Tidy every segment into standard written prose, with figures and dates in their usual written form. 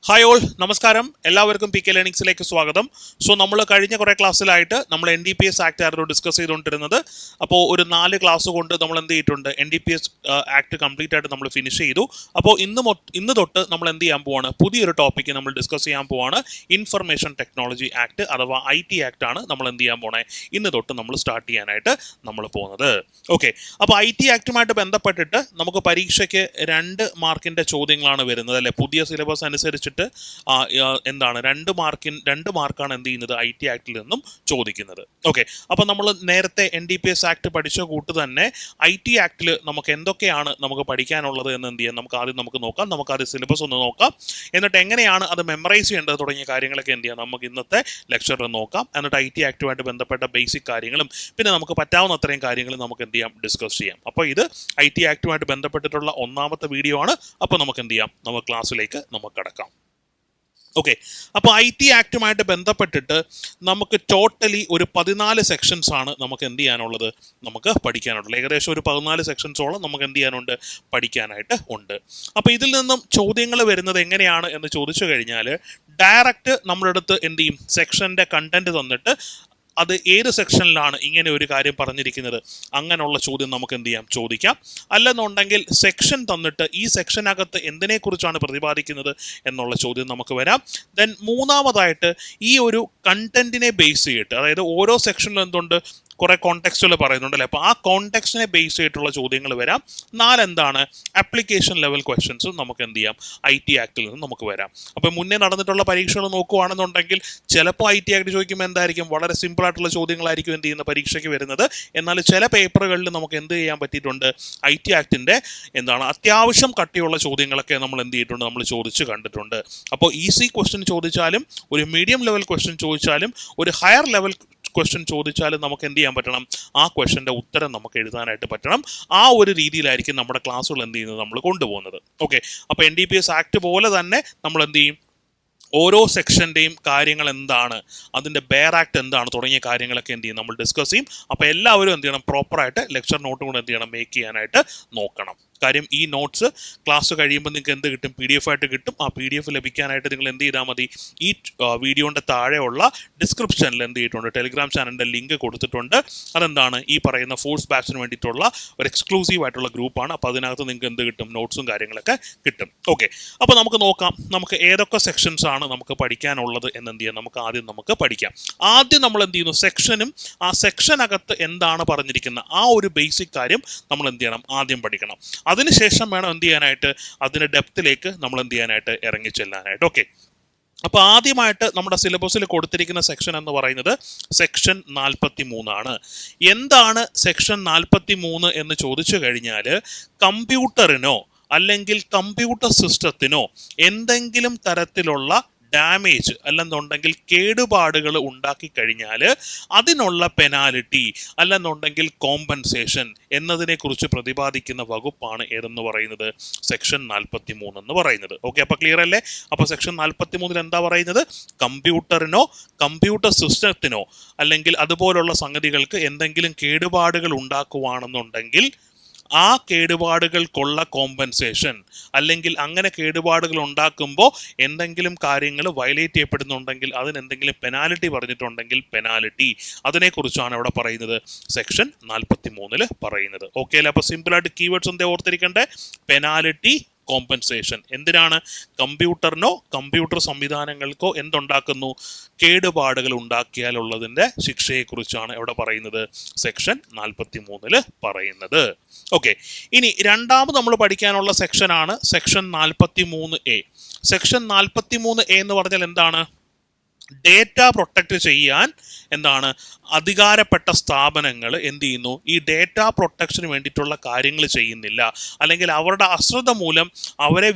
Hi all, നമസ്കാരം. എല്ലാവർക്കും P K ലേണിംഗ്സിലേക്ക് സ്വാഗതം. സോ നമ്മൾ കഴിഞ്ഞ കുറേ ക്ലാസ്സിലായിട്ട് നമ്മൾ NDPS ആക്ട് ആയിരുന്നു ഡിസ്കസ് ചെയ്തുകൊണ്ടിരുന്നത്. അപ്പോൾ ഒരു 4 ക്ലാസ് കൊണ്ട് നമ്മൾ എന്ത് ചെയ്തിട്ടുണ്ട്, NDPS ആക്ട് കംപ്ലീറ്റ് ആയിട്ട് നമ്മൾ ഫിനിഷ് ചെയ്തു. അപ്പോൾ ഇന്ന് തൊട്ട് നമ്മൾ എന്ത് ചെയ്യാൻ പോവാണ്, പുതിയൊരു ടോപ്പിക്ക് നമ്മൾ ഡിസ്കസ് ചെയ്യാൻ പോവാണ്. ഇൻഫർമേഷൻ ടെക്നോളജി ആക്ട് അഥവാ IT ആക്ട് ആണ് നമ്മൾ എന്ത് ചെയ്യാൻ പോണേ, ഇന്ന് തൊട്ട് നമ്മൾ സ്റ്റാർട്ട് ചെയ്യാനായിട്ട് നമ്മൾ പോകുന്നത്. ഓക്കെ, അപ്പോൾ IT ആക്ടുമായിട്ട് ബന്ധപ്പെട്ടിട്ട് നമുക്ക് പരീക്ഷയ്ക്ക് 2 മാർക്കിൻ്റെ ചോദ്യങ്ങളാണ് വരുന്നത് അല്ലേ. പുതിയ സിലബസ് അനുസരിച്ചിട്ട് എന്താണ് 2 മാർക്കാണ് എന്ത് ചെയ്യുന്നത്, IT ആക്ടിൽ നിന്നും ചോദിക്കുന്നത്. ഓക്കെ, അപ്പോൾ നമ്മൾ നേരത്തെ NDPS ആക്ട് പഠിച്ച കൂട്ട് തന്നെ IT ആക്ടിൽ നമുക്ക് എന്തൊക്കെയാണ് നമുക്ക് പഠിക്കാനുള്ളത് എന്ന് എന്ത് ചെയ്യാം, നമുക്ക് ആദ്യം നോക്കാം. നമുക്ക് ആദ്യം സിലബസ് ഒന്ന് നോക്കാം. എന്നിട്ട് എങ്ങനെയാണ് അത് മെമ്മറൈസ് ചെയ്യേണ്ടത് തുടങ്ങിയ കാര്യങ്ങളൊക്കെ എന്ത് ചെയ്യാം, നമുക്ക് ഇന്നത്തെ ലെക്ചറിൽ നോക്കാം. എന്നിട്ട് IT ആക്ടുമായിട്ട് ബന്ധപ്പെട്ട ബേസിക് കാര്യങ്ങളും പിന്നെ നമുക്ക് പറ്റാവുന്ന അത്രയും കാര്യങ്ങൾ നമുക്ക് എന്ത് ചെയ്യാം, ഡിസ്കസ് ചെയ്യാം. അപ്പോൾ ഇത് IT ആക്ടുമായിട്ട് ബന്ധപ്പെട്ടിട്ടുള്ള 1ാമത്തെ വീഡിയോ ആണ്. അപ്പോൾ നമുക്ക് എന്ത് ചെയ്യാം, നമുക്ക് ക്ലാസ്സിലേക്ക് നമുക്ക് കടക്കാം. ഓക്കെ, അപ്പോൾ IT ആക്ടുമായിട്ട് ബന്ധപ്പെട്ടിട്ട് നമുക്ക് ടോട്ടലി ഒരു 14 സെക്ഷൻസ് ആണ് നമുക്ക് എന്ത് ചെയ്യാനുള്ളത്, നമുക്ക് പഠിക്കാനുള്ളത്. ഏകദേശം ഒരു 14 സെക്ഷൻസോളം നമുക്ക് എന്ത് ചെയ്യാനുണ്ട്, പഠിക്കാനായിട്ട് ഉണ്ട്. അപ്പോൾ ഇതിൽ നിന്നും ചോദ്യങ്ങൾ വരുന്നത് എങ്ങനെയാണ് എന്ന് ചോദിച്ചു കഴിഞ്ഞാൽ, ഡയറക്റ്റ് നമ്മുടെ അടുത്ത് എന്ത് ചെയ്യും, സെക്ഷൻ്റെ കണ്ടന്റ് തന്നിട്ട് അത് ഏത് സെക്ഷനിലാണ് ഇങ്ങനെ ഒരു കാര്യം പറഞ്ഞിരിക്കുന്നത്, അങ്ങനെയുള്ള ചോദ്യം നമുക്ക് എന്ത് ചെയ്യാം, ചോദിക്കാം. അല്ലെന്നുണ്ടെങ്കിൽ സെക്ഷൻ തന്നിട്ട് ഈ സെക്ഷനകത്ത് എന്തിനെക്കുറിച്ചാണ് പ്രതിപാദിക്കുന്നത് എന്നുള്ള ചോദ്യം നമുക്ക് വരാം. ദെൻ 3ാമതായിട്ട് ഈ ഒരു കണ്ടന്റിനെ ബേസ് ചെയ്തിട്ട്, അതായത് ഓരോ സെക്ഷനിലും എന്തുണ്ട്, കുറേ കോണ്ടെക്സ്റ്റുകൾ പറയുന്നുണ്ടല്ലേ. അപ്പോൾ ആ കോണ്ടെക്സ്റ്റിനെ ബേസ് ചെയ്തിട്ടുള്ള ചോദ്യങ്ങൾ വരാം. 4 എന്താണ്, ആപ്ലിക്കേഷൻ ലെവൽ ക്വസ്റ്റ്യൻസും നമുക്ക് എന്ത് ചെയ്യാം, IT ആക്ടിൽ നിന്ന് നമുക്ക് വരാം. അപ്പോൾ മുന്നേ നടന്നിട്ടുള്ള പരീക്ഷകൾ നോക്കുകയാണെന്നുണ്ടെങ്കിൽ ചിലപ്പോൾ IT ആക്ട് ചോദിക്കുമ്പോൾ എന്തായിരിക്കും, വളരെ സിമ്പിൾ ആയിട്ടുള്ള ചോദ്യങ്ങളായിരിക്കും എന്ത് ചെയ്യുന്ന പരീക്ഷയ്ക്ക് വരുന്നത്. എന്നാൽ ചില പേപ്പറുകളിൽ നമുക്ക് എന്ത് ചെയ്യാൻ പറ്റിയിട്ടുണ്ട്, IT ആക്ടിൻ്റെ എന്താണ് അത്യാവശ്യം കട്ടിയുള്ള ചോദ്യങ്ങളൊക്കെ നമ്മൾ എന്ത് ചെയ്തിട്ടുണ്ട്, നമ്മൾ ചോദിച്ച് കണ്ടിട്ടുണ്ട്. അപ്പോൾ ഈസി ക്വസ്റ്റ്യൻ ചോദിച്ചാലും, ഒരു മീഡിയം ലെവൽ ക്വസ്റ്റ്യൻ ചോദിച്ചാലും, ഒരു ഹയർ ലെവൽ ക്വസ്റ്റ്യൻ ചോദിച്ചാലും നമുക്ക് എന്ത് ചെയ്യാൻ പറ്റണം, ആ ക്വസ്റ്റ്യൻ്റെ ഉത്തരം നമുക്ക് എഴുതാനായിട്ട് പറ്റണം. ആ ഒരു രീതിയിലായിരിക്കും നമ്മുടെ ക്ലാസ്സുകൾ എന്ത് ചെയ്യുന്നത്, നമ്മൾ കൊണ്ടുപോകുന്നത്. ഓക്കെ, അപ്പോൾ NDPS ആക്ട് പോലെ തന്നെ നമ്മൾ എന്ത് ചെയ്യും, ഓരോ സെക്ഷൻ്റെയും കാര്യങ്ങൾ എന്താണ്, അതിൻ്റെ ബെയർ ആക്ട് എന്താണ് തുടങ്ങിയ കാര്യങ്ങളൊക്കെ എന്ത് ചെയ്യും, നമ്മൾ ഡിസ്കസ് ചെയ്യും. അപ്പോൾ എല്ലാവരും എന്ത് ചെയ്യണം, പ്രോപ്പറായിട്ട് ലെക്ചർ നോട്ടും കൂടെ എന്ത് ചെയ്യണം, മേക്ക് ചെയ്യാനായിട്ട് നോക്കണം. കാര്യം ഈ നോട്ട്സ് ക്ലാസ് കഴിയുമ്പോൾ നിങ്ങൾക്ക് എന്ത് കിട്ടും, PDF ആയിട്ട് കിട്ടും. ആ PDF ലഭിക്കാനായിട്ട് നിങ്ങൾ എന്ത് ചെയ്താൽ മതി, ഈ വീഡിയോൻ്റെ താഴെയുള്ള ഡിസ്ക്രിപ്ഷനിൽ എന്ത് ചെയ്തിട്ടുണ്ട്, ടെലിഗ്രാം ചാനലിൻ്റെ ലിങ്ക് കൊടുത്തിട്ടുണ്ട്. അതെന്താണ്, ഈ പറയുന്ന ഫോഴ്സ് ബാച്ചിന് വേണ്ടിയിട്ടുള്ള ഒരു എക്സ്ക്ലൂസീവ് ആയിട്ടുള്ള ഗ്രൂപ്പാണ്. അപ്പോൾ അതിനകത്ത് നിങ്ങൾക്ക് എന്ത് കിട്ടും, നോട്ട്സും കാര്യങ്ങളൊക്കെ കിട്ടും. ഓക്കെ, അപ്പോൾ നമുക്ക് നോക്കാം, നമുക്ക് ഏതൊക്കെ സെക്ഷൻസ് ആണ് നമുക്ക് പഠിക്കാനുള്ളത് എന്ന് എന്ത് ചെയ്യാം, നമുക്ക് ആദ്യം പഠിക്കാം. ആദ്യം നമ്മൾ എന്ത് ചെയ്യുന്നു, സെക്ഷനും ആ സെക്ഷനകത്ത് എന്താണ് പറഞ്ഞിരിക്കുന്നത് ആ ഒരു ബേസിക് കാര്യം നമ്മൾ എന്ത് ചെയ്യണം, ആദ്യം പഠിക്കണം. അതിനുശേഷം വേണം എന്ത് ചെയ്യാനായിട്ട്, അതിൻ്റെ ഡെപ്തിലേക്ക് നമ്മൾ എന്ത് ചെയ്യാനായിട്ട്, ഇറങ്ങിച്ചെല്ലാനായിട്ട്. ഓക്കെ, അപ്പോൾ ആദ്യമായിട്ട് നമ്മുടെ സിലബസിൽ കൊടുത്തിരിക്കുന്ന സെക്ഷൻ എന്ന് പറയുന്നത് സെക്ഷൻ 43 ആണ്. എന്താണ് സെക്ഷൻ 43 എന്ന് ചോദിച്ചു കഴിഞ്ഞാൽ, കമ്പ്യൂട്ടറിനോ അല്ലെങ്കിൽ കമ്പ്യൂട്ടർ സിസ്റ്റത്തിനോ എന്തെങ്കിലും തരത്തിലുള്ള ഡാമേജ് അല്ലെന്നുണ്ടെങ്കിൽ കേടുപാടുകൾ ഉണ്ടാക്കി കഴിഞ്ഞാൽ അതിനുള്ള പെനാലിറ്റി അല്ലെന്നുണ്ടെങ്കിൽ കോമ്പൻസേഷൻ എന്നതിനെക്കുറിച്ച് പ്രതിപാദിക്കുന്ന വകുപ്പാണ് ഏതെന്ന് പറയുന്നത്, സെക്ഷൻ 43 എന്ന് പറയുന്നത്. ഓക്കെ, അപ്പോൾ ക്ലിയർ അല്ലേ? അപ്പോൾ സെക്ഷൻ 43 എന്താ പറയുന്നത്, കമ്പ്യൂട്ടറിനോ കമ്പ്യൂട്ടർ സിസ്റ്റത്തിനോ അല്ലെങ്കിൽ അതുപോലുള്ള സംഗതികൾക്ക് എന്തെങ്കിലും കേടുപാടുകൾ ഉണ്ടാക്കുവാണെന്നുണ്ടെങ്കിൽ ആ കേടുപാടുകൾക്കുള്ള കോമ്പൻസേഷൻ, അല്ലെങ്കിൽ അങ്ങനെ കേടുപാടുകൾ ഉണ്ടാക്കുമ്പോൾ എന്തെങ്കിലും കാര്യങ്ങൾ വയലേറ്റ് ചെയ്യപ്പെടുന്നുണ്ടെങ്കിൽ അതിന് എന്തെങ്കിലും പെനാലിറ്റി പറഞ്ഞിട്ടുണ്ടെങ്കിൽ പെനാലിറ്റി, അതിനെക്കുറിച്ചാണ് ഇവിടെ പറയുന്നത് സെക്ഷൻ 43 പറയുന്നത്. ഓക്കെ അല്ലേ? അപ്പോൾ സിമ്പിളായിട്ട് കീവേഡ്സ് എന്താ ഓർത്തിരിക്കേണ്ടത്, പെനാലിറ്റി, കോമ്പൻസേഷൻ. എന്തിനാണ്, കമ്പ്യൂട്ടറിനോ കമ്പ്യൂട്ടർ സംവിധാനങ്ങൾക്കോ എന്തുണ്ടാക്കുന്നു, കേടുപാടുകൾ ഉണ്ടാക്കിയാലുള്ളതിൻ്റെ ശിക്ഷയെക്കുറിച്ചാണ് ഇവിടെ പറയുന്നത്, സെക്ഷൻ 43 പറയുന്നത്. ഓക്കെ, ഇനി രണ്ടാമത് നമ്മൾ പഠിക്കാനുള്ള സെക്ഷനാണ് സെക്ഷൻ 43A. സെക്ഷൻ 43A എന്ന് പറഞ്ഞാൽ എന്താണ്, ഡേറ്റ പ്രൊട്ടക്റ്റ് ചെയ്യാൻ എന്താണ് അധികാരപ്പെട്ട സ്ഥാപനങ്ങൾ എന്ത് ചെയ്യുന്നു, ഈ ഡേറ്റ പ്രൊട്ടക്ഷന് വേണ്ടിയിട്ടുള്ള കാര്യങ്ങൾ ചെയ്യുന്നില്ല, അല്ലെങ്കിൽ അവരുടെ അശ്രദ്ധ മൂലം അവരെ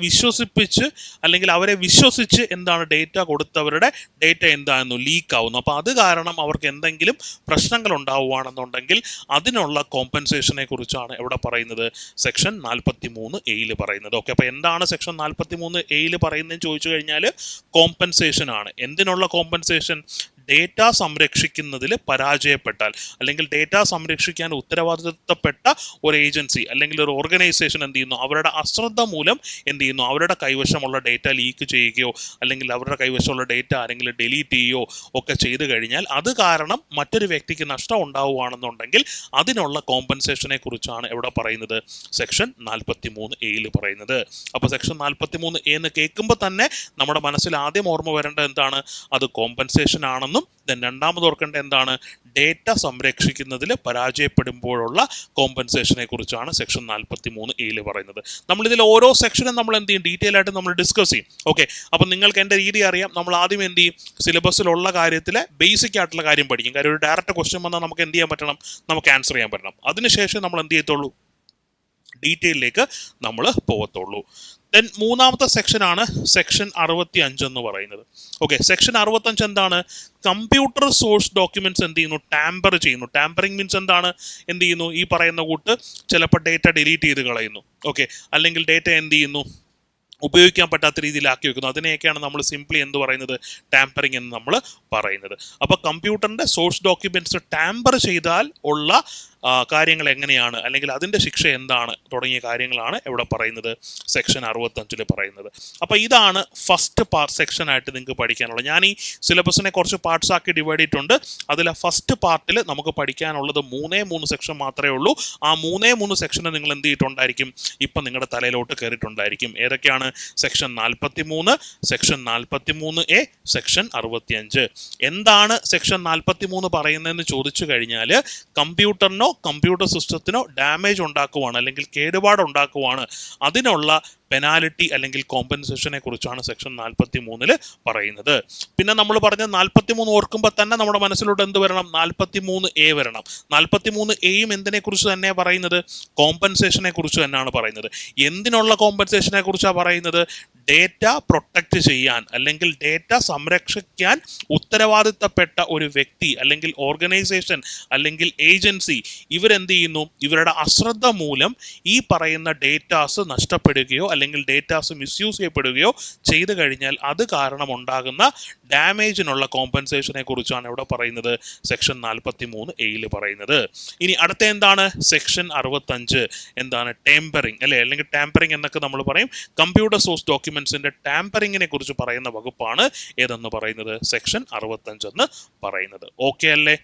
വിശ്വസിച്ച് എന്താണ് ഡേറ്റ കൊടുത്തവരുടെ ഡേറ്റ എന്താകുന്നു, ലീക്ക് ആവുന്നു. അപ്പോൾ അത് കാരണം അവർക്ക് എന്തെങ്കിലും പ്രശ്നങ്ങൾ ഉണ്ടാവുകയാണെന്നുണ്ടെങ്കിൽ അതിനുള്ള കോമ്പൻസേഷനെ കുറിച്ചാണ് ഇവിടെ പറയുന്നത്, സെക്ഷൻ 43A പറയുന്നത്. ഓക്കെ, അപ്പോൾ എന്താണ് സെക്ഷൻ 43A പറയുന്നതെന്ന് ചോദിച്ചു കഴിഞ്ഞാൽ, കോമ്പൻസേഷൻ ആണ്. എന്തിനുള്ള കോമ്പൻസേഷൻ, ഡേറ്റ സംരക്ഷിക്കുന്നതിൽ പരാജയപ്പെട്ടാൽ, അല്ലെങ്കിൽ ഡേറ്റ സംരക്ഷിക്കാൻ ഉത്തരവാദിത്തപ്പെട്ട ഒരു ഏജൻസി അല്ലെങ്കിൽ ഒരു ഓർഗനൈസേഷൻ എന്ത് ചെയ്യുന്നു, അവരുടെ അശ്രദ്ധ മൂലം എന്ത് ചെയ്യുന്നു, അവരുടെ കൈവശമുള്ള ഡേറ്റ ലീക്ക് ചെയ്യുകയോ അല്ലെങ്കിൽ അവരുടെ കൈവശമുള്ള ഡേറ്റ ആരെങ്കിലും ഡിലീറ്റ് ചെയ്യുകയോ ഒക്കെ ചെയ്തു കഴിഞ്ഞാൽ അത് കാരണം മറ്റൊരു വ്യക്തിക്ക് നഷ്ടം ഉണ്ടാവുകയാണെന്നുണ്ടെങ്കിൽ അതിനുള്ള കോമ്പൻസേഷനെ കുറിച്ചാണ് ഇവിടെ പറയുന്നത്, സെക്ഷൻ 43A പറയുന്നത്. അപ്പോൾ സെക്ഷൻ 43A എന്ന് കേൾക്കുമ്പോൾ തന്നെ നമ്മുടെ മനസ്സിൽ ആദ്യം ഓർമ്മ വരേണ്ടത് എന്താണ്, അത് കോമ്പൻസേഷൻ ആണെന്നും രണ്ടാമത് ഓർക്കേണ്ട എന്താണ്, ഡേറ്റ സംരക്ഷിക്കുന്നതിൽ പരാജയപ്പെടുമ്പോഴുള്ള കോമ്പൻസേഷനെ കുറിച്ചാണ് സെക്ഷൻ 43A പറയുന്നത്. നമ്മളിതിൽ ഓരോ സെക്ഷനും നമ്മൾ എന്ത് ചെയ്യും, ഡീറ്റെയിൽ ആയിട്ട് നമ്മൾ ഡിസ്കസ് ചെയ്യും. ഓക്കെ, അപ്പം നിങ്ങൾക്ക് എൻ്റെ രീതി അറിയാം. നമ്മൾ ആദ്യം എന്ത് ചെയ്യും, സിലബസിലുള്ള കാര്യത്തിലെ ബേസിക് ആയിട്ടുള്ള കാര്യം പഠിക്കും. കാര്യം ഒരു ഡയറക്റ്റ് ക്വസ്റ്റ്യൻ വന്നാൽ നമുക്ക് എന്ത് ചെയ്യാൻ പറ്റണം, നമുക്ക് ആൻസർ ചെയ്യാൻ പറ്റണം. അതിനുശേഷം നമ്മൾ എന്ത് ചെയ്യത്തുള്ളൂ, ഡീറ്റെയിലേക്ക് നമ്മൾ പോകത്തുള്ളൂ. ദെൻ മൂന്നാമത്തെ സെക്ഷനാണ് സെക്ഷൻ 65 എന്ന് പറയുന്നത്. ഓക്കെ, സെക്ഷൻ 65 എന്താണ്, കമ്പ്യൂട്ടർ സോഴ്സ് ഡോക്യുമെന്റ്സ് എന്ത് ചെയ്യുന്നു, ടാമ്പർ ചെയ്യുന്നു. ടാമ്പറിങ് മീൻസ് എന്താണ്, എന്ത് ചെയ്യുന്നു, ഈ പറയുന്ന കൂട്ട് ചിലപ്പോൾ ഡേറ്റ ഡിലീറ്റ് ചെയ്ത് കളയുന്നു. ഓക്കെ, അല്ലെങ്കിൽ ഡേറ്റ എന്ത് ചെയ്യുന്നു, ഉപയോഗിക്കാൻ പറ്റാത്ത രീതിയിലാക്കി വെക്കുന്നു. അതിനെയൊക്കെയാണ് നമ്മൾ സിംപ്ലി എന്ത് പറയുന്നത്, ടാമ്പറിങ് എന്ന് നമ്മൾ പറയുന്നത്. അപ്പോൾ കമ്പ്യൂട്ടറിൻ്റെ സോഴ്സ് ഡോക്യുമെന്റ്സ് ടാമ്പർ ചെയ്താൽ ഉള്ള കാര്യങ്ങൾ എങ്ങനെയാണ്, അല്ലെങ്കിൽ അതിൻ്റെ ശിക്ഷ എന്താണ് തുടങ്ങിയ കാര്യങ്ങളാണ് ഇവിടെ പറയുന്നത്, സെക്ഷൻ 65 പറയുന്നത്. അപ്പോൾ ഇതാണ് ഫസ്റ്റ് സെക്ഷനായിട്ട് നിങ്ങൾക്ക് പഠിക്കാനുള്ളത്. ഞാൻ ഈ സിലബസിനെ കുറച്ച് പാർട്സ് ആക്കി ഡിവൈഡ് ചെയ്തിട്ടുണ്ട്. അതിലെ ഫസ്റ്റ് പാർട്ടിൽ നമുക്ക് പഠിക്കാനുള്ളത് 3 സെക്ഷൻ മാത്രമേ ഉള്ളൂ. ആ 3 സെക്ഷന് നിങ്ങൾ എന്ത് ചെയ്തിട്ടുണ്ടായിരിക്കും, ഇപ്പം നിങ്ങളുടെ തലയിലോട്ട് കയറിയിട്ടുണ്ടായിരിക്കും. ഏതൊക്കെയാണ്, സെക്ഷൻ 43, സെക്ഷൻ 43A, സെക്ഷൻ 65. എന്താണ് സെക്ഷൻ 43 പറയുന്നതെന്ന് ചോദിച്ചു കഴിഞ്ഞാൽ, കമ്പ്യൂട്ടറിനോ കമ്പ്യൂട്ടർ സിസ്റ്റത്തിനോ ഡാമേജ് ഉണ്ടാക്കുവാണ് അല്ലെങ്കിൽ കേടുപാട് ഉണ്ടാക്കുവാണ്, അതിനുള്ള പെനാലിറ്റി അല്ലെങ്കിൽ കോമ്പൻസേഷനെ കുറിച്ചാണ് സെക്ഷൻ 43 പറയുന്നത്. പിന്നെ നമ്മൾ പറഞ്ഞ 43 ഓർക്കുമ്പോൾ തന്നെ നമ്മുടെ മനസ്സിലോട്ട് എന്ത് വരണം, 43A വരണം. 43Aയും എന്തിനെ കുറിച്ച് തന്നെ പറയുന്നത്, കോമ്പൻസേഷനെ കുറിച്ച് തന്നെയാണ് പറയുന്നത്. എന്തിനുള്ള കോമ്പൻസേഷനെ കുറിച്ചാണ് പറയുന്നത്, ഡേറ്റ പ്രൊട്ടക്റ്റ് ചെയ്യാൻ അല്ലെങ്കിൽ ഡേറ്റ സംരക്ഷിക്കാൻ ഉത്തരവാദിത്തപ്പെട്ട ഒരു വ്യക്തി അല്ലെങ്കിൽ ഓർഗനൈസേഷൻ അല്ലെങ്കിൽ ഏജൻസി ഇവരെന്ത് ചെയ്യുന്നു, ഇവരുടെ അശ്രദ്ധ മൂലം ഈ പറയുന്ന ഡേറ്റാസ് നഷ്ടപ്പെടുകയോ അല്ലെങ്കിൽ ഡേറ്റാസ് മിസ്യൂസ് ചെയ്യപ്പെടുകയോ ചെയ്തു കഴിഞ്ഞാൽ അത് കാരണം ഉണ്ടാകുന്ന ഡാമേജിനുള്ള കോമ്പൻസേഷനെ കുറിച്ചാണ് ഇവിടെ പറയുന്നത്, സെക്ഷൻ 43A പറയുന്നത്. ഇനി അടുത്ത എന്താണ്, സെക്ഷൻ 65 എന്താണ്, ടാമ്പറിങ് അല്ലെ, അല്ലെങ്കിൽ ടാമ്പറിങ് എന്നൊക്കെ നമ്മൾ പറയും. കമ്പ്യൂട്ടർ സോഴ്സ് ഡോക്യുമെന്റ്സിന്റെ ടാമ്പറിങ്ങിനെ കുറിച്ച് പറയുന്ന വകുപ്പാണ് ഏതെന്ന് പറയുന്നത്, സെക്ഷൻ 65 എന്ന് പറയുന്നത്. ഓക്കെ അല്ലേ,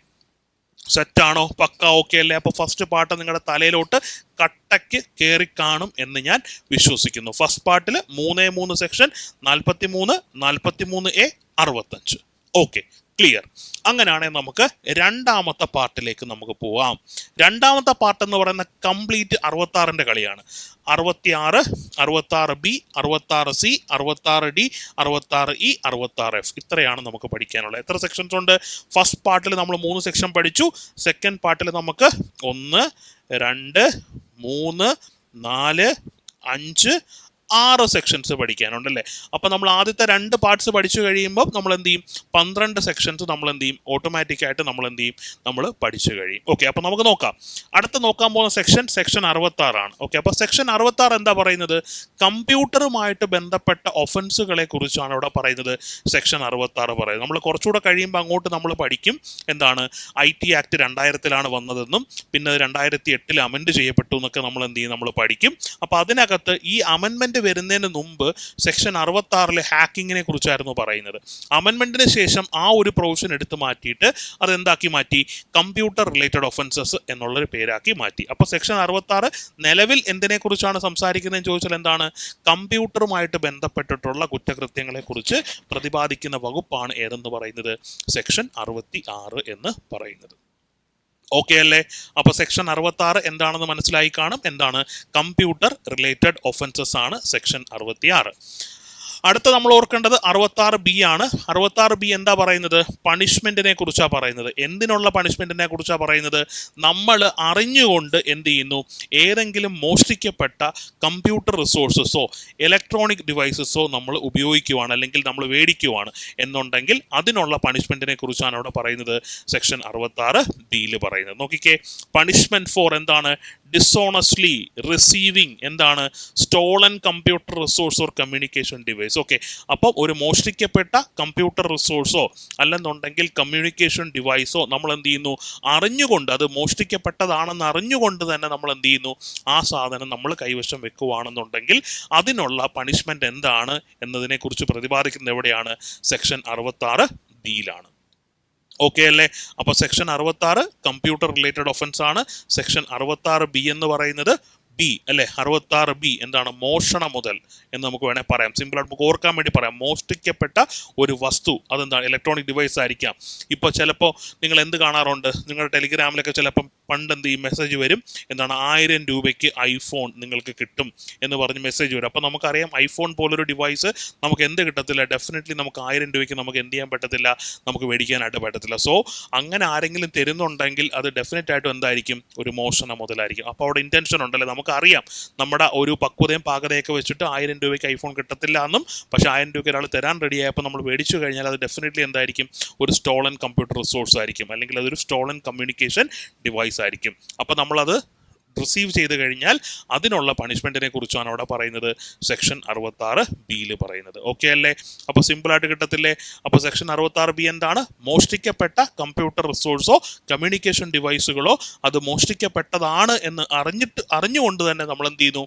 സെറ്റാണോ, പക്ക ഓക്കെ അല്ലേ? അപ്പോൾ ഫസ്റ്റ് പാർട്ട് നിങ്ങളുടെ തലയിലോട്ട് കട്ടയ്ക്ക് കയറി കാണും എന്ന് ഞാൻ വിശ്വസിക്കുന്നു. ഫസ്റ്റ് പാർട്ടിൽ 3 സെക്ഷൻ, 43, 43A, 65. Okay, clear. അങ്ങനെയാണെങ്കിൽ നമുക്ക് രണ്ടാമത്തെ പാർട്ടിലേക്ക് നമുക്ക് പോവാം. രണ്ടാമത്തെ പാർട്ട് എന്ന് പറയുന്ന കംപ്ലീറ്റ് 66ന്റെ കളിയാണ്. 66, 66B, 66C, 66D, 66E, 66F. ഇത്രയാണ് നമുക്ക് പഠിക്കാനുള്ളത്. എത്ര സെക്ഷൻസ് ഉണ്ട്? ഫസ്റ്റ് പാർട്ടിൽ നമ്മൾ 3 സെക്ഷൻ പഠിച്ചു. സെക്കൻഡ് പാർട്ടിൽ നമുക്ക് 1, 2, 3, 4, 5, 6 സെക്ഷൻസ് പഠിക്കാനുണ്ടല്ലേ. അപ്പോൾ നമ്മൾ ആദ്യത്തെ 2 പാർട്സ് പഠിച്ചു കഴിയുമ്പോൾ നമ്മൾ എന്ത് ചെയ്യും, 12 സെക്ഷൻസ് നമ്മൾ എന്ത് ചെയ്യും, ഓട്ടോമാറ്റിക്കായിട്ട് നമ്മൾ എന്ത് ചെയ്യും, നമ്മൾ പഠിച്ചു കഴിയും. ഓക്കെ, അപ്പോൾ നമുക്ക് നോക്കാം. അടുത്ത നോക്കാൻ പോകുന്ന സെക്ഷൻ 66 ആണ്. ഓക്കെ, അപ്പോൾ സെക്ഷൻ 66 എന്താ പറയുന്നത്, കമ്പ്യൂട്ടറുമായിട്ട് ബന്ധപ്പെട്ട ഒഫൻസുകളെ കുറിച്ചാണ് ഇവിടെ പറയുന്നത്. സെക്ഷൻ 66 പറയുന്നത് നമ്മൾ കുറച്ചുകൂടെ കഴിയുമ്പോൾ അങ്ങോട്ട് നമ്മൾ പഠിക്കും എന്താണ്, IT ആക്ട് 2000 വന്നതെന്നും പിന്നെ 2008 അമെൻഡ് ചെയ്യപ്പെട്ടു എന്നൊക്കെ നമ്മൾ എന്ത് ചെയ്യും, നമ്മൾ പഠിക്കും. അപ്പോൾ അതിനകത്ത് ഈ അമെൻമെന്റ് വരുന്നതിന് മുമ്പ് സെക്ഷൻ 66 ഹാക്കിങ്ങിനെ കുറിച്ചായിരുന്നു പറയുന്നത്. അമെൻമെന്റിന് ശേഷം ആ ഒരു പ്രൊവിഷൻ എടുത്ത് മാറ്റിയിട്ട് അതെന്താക്കി മാറ്റി, കമ്പ്യൂട്ടർ റിലേറ്റഡ് ഒഫൻസസ് എന്നുള്ളൊരു പേരാക്കി മാറ്റി. അപ്പോൾ സെക്ഷൻ 66 നിലവിൽ എന്തിനെ കുറിച്ചാണ് സംസാരിക്കുന്നതെന്ന് ചോദിച്ചാൽ എന്താണ്, കമ്പ്യൂട്ടറുമായിട്ട് ബന്ധപ്പെട്ടിട്ടുള്ള കുറ്റകൃത്യങ്ങളെ കുറിച്ച് പ്രതിപാദിക്കുന്ന വകുപ്പാണ് ഏതെന്ന് പറയുന്നത്, സെക്ഷൻ 66 എന്ന് പറയുന്നത്. ഓക്കെ അല്ലേ? അപ്പോൾ സെക്ഷൻ 66 എന്താണെന്ന് മനസ്സിലായി കാണും. എന്താണ്, കമ്പ്യൂട്ടർ റിലേറ്റഡ് ഒഫൻസസ് ആണ് സെക്ഷൻ 66. അടുത്ത നമ്മൾ ഓർക്കേണ്ടത് 66B ആണ്. 66B എന്താ പറയുന്നത്, പണിഷ്മെന്റിനെ കുറിച്ചാണ് പറയുന്നത്. എന്തിനുള്ള പണിഷ്മെന്റിനെ കുറിച്ചാണ് പറയുന്നത്, നമ്മൾ അറിഞ്ഞുകൊണ്ട് എന്ത് ചെയ്യുന്നു, ഏതെങ്കിലും മോഷ്ടിക്കപ്പെട്ട കമ്പ്യൂട്ടർ റിസോഴ്സസോ ഇലക്ട്രോണിക് ഡിവൈസസോ നമ്മൾ ഉപയോഗിക്കുവാണ് അല്ലെങ്കിൽ നമ്മൾ മേടിക്കുവാണ് എന്നുണ്ടെങ്കിൽ അതിനുള്ള പണിഷ്മെന്റിനെ കുറിച്ചാണ് അവിടെ പറയുന്നത്, സെക്ഷൻ 66B പറയുന്നത്. നോക്കിക്കേ, പണിഷ്മെന്റ് ഫോർ എന്താണ്, ഡിസോണസ്റ്റ്ലി റിസീവിങ് എന്താണ് stolen computer resource or communication device. Okay, അപ്പം ഒരു മോഷ്ടിക്കപ്പെട്ട കമ്പ്യൂട്ടർ റിസോഴ്സോ അല്ലെന്നുണ്ടെങ്കിൽ കമ്മ്യൂണിക്കേഷൻ ഡിവൈസോ നമ്മൾ എന്ത് ചെയ്യുന്നു, അറിഞ്ഞുകൊണ്ട്, അത് മോഷ്ടിക്കപ്പെട്ടതാണെന്ന് അറിഞ്ഞുകൊണ്ട് തന്നെ നമ്മൾ എന്ത് ചെയ്യുന്നു, ആ സാധനം നമ്മൾ കൈവശം വെക്കുവാണെന്നുണ്ടെങ്കിൽ അതിനുള്ള പണിഷ്മെന്റ് എന്താണ് എന്നതിനെ കുറിച്ച് പ്രതിപാദിക്കുന്നത് എവിടെയാണ്? സെക്ഷൻ 66B ഓക്കെ അല്ലേ? അപ്പൊ സെക്ഷൻ 66 കമ്പ്യൂട്ടർ റിലേറ്റഡ് ഒഫൻസ് ആണ്. സെക്ഷൻ 66B എന്ന് പറയുന്നത് ബി അല്ലെ, 66B എന്താണ്? മോഷണ മുതൽ എന്ന് നമുക്ക് വേണേൽ പറയാം. സിമ്പിളായിട്ട് നമുക്ക് ഓർക്കാൻ വേണ്ടി പറയാം. മോഷ്ടിക്കപ്പെട്ട ഒരു വസ്തു, അതെന്താണ്? ഇലക്ട്രോണിക് ഡിവൈസ് ആയിരിക്കാം. ഇപ്പോൾ ചിലപ്പോൾ നിങ്ങൾ എന്ത് കാണാറുണ്ട്, നിങ്ങളുടെ ടെലിഗ്രാമിലൊക്കെ ചിലപ്പം പണ്ട് എന്ത് ഈ മെസ്സേജ് വരും, എന്താണ്? 1000 രൂപയ്ക്ക് ഐഫോൺ നിങ്ങൾക്ക് കിട്ടും എന്ന് പറഞ്ഞ് മെസ്സേജ് വരും. അപ്പോൾ നമുക്കറിയാം ഐഫോൺ പോലൊരു ഡിവൈസ് നമുക്ക് എന്ത് കിട്ടത്തില്ല, ഡെഫിനറ്റ്ലി നമുക്ക് 1000 രൂപയ്ക്ക് നമുക്ക് എന്ത് ചെയ്യാൻ പറ്റത്തില്ല, നമുക്ക് മേടിക്കാനായിട്ട് പറ്റത്തില്ല. സോ അങ്ങനെ ആരെങ്കിലും തരുന്നുണ്ടെങ്കിൽ അത് ഡെഫിനറ്റ് ആയിട്ടും എന്തായിരിക്കും? ഒരു മോഷണ മുതലായിരിക്കും. അപ്പോൾ അവിടെ ഇൻറ്റൻഷൻ ഉണ്ടല്ലേ, നമുക്കറിയാം നമ്മുടെ ഒരു പക്വതയും പാകതയൊക്കെ വെച്ചിട്ട് 1000 രൂപയ്ക്ക് ഐഫോൺ കിട്ടത്തില്ല എന്നും, പക്ഷേ 1000 രൂപയ്ക്ക് ഒരാൾ തരാൻ റെഡി ആയപ്പോൾ നമ്മൾ മേടിച്ചു കഴിഞ്ഞാൽ അത് ഡെഫിനറ്റ്ലി എന്തായിരിക്കും? ഒരു സ്റ്റോളൻ കമ്പ്യൂട്ടർ റിസോഴ്സ് ആയിരിക്കും, അല്ലെങ്കിൽ അതൊരു സ്റ്റോളൻ കമ്മ്യൂണിക്കേഷൻ ഡിവൈസ് ആയിരിക്കും. അപ്പോൾ നമ്മളത് റിസീവ് ചെയ്ത് കഴിഞ്ഞാൽ അതിനുള്ള പണിഷ്മെന്റിനെ കുറിച്ചാണ് അവിടെ പറയുന്നത്, സെക്ഷൻ 66B പറയുന്നത്. ഓക്കെ അല്ലേ? അപ്പോൾ സിമ്പിളായിട്ട് കിട്ടത്തില്ലേ? അപ്പോൾ സെക്ഷൻ 66B എന്താണ്? മോഷ്ടിക്കപ്പെട്ട കമ്പ്യൂട്ടർ റിസോഴ്സോ കമ്മ്യൂണിക്കേഷൻ ഡിവൈസുകളോ അത് മോഷ്ടിക്കപ്പെട്ടതാണ് എന്ന് അറിഞ്ഞുകൊണ്ട് തന്നെ നമ്മൾ എന്ത് ചെയ്യുന്നു,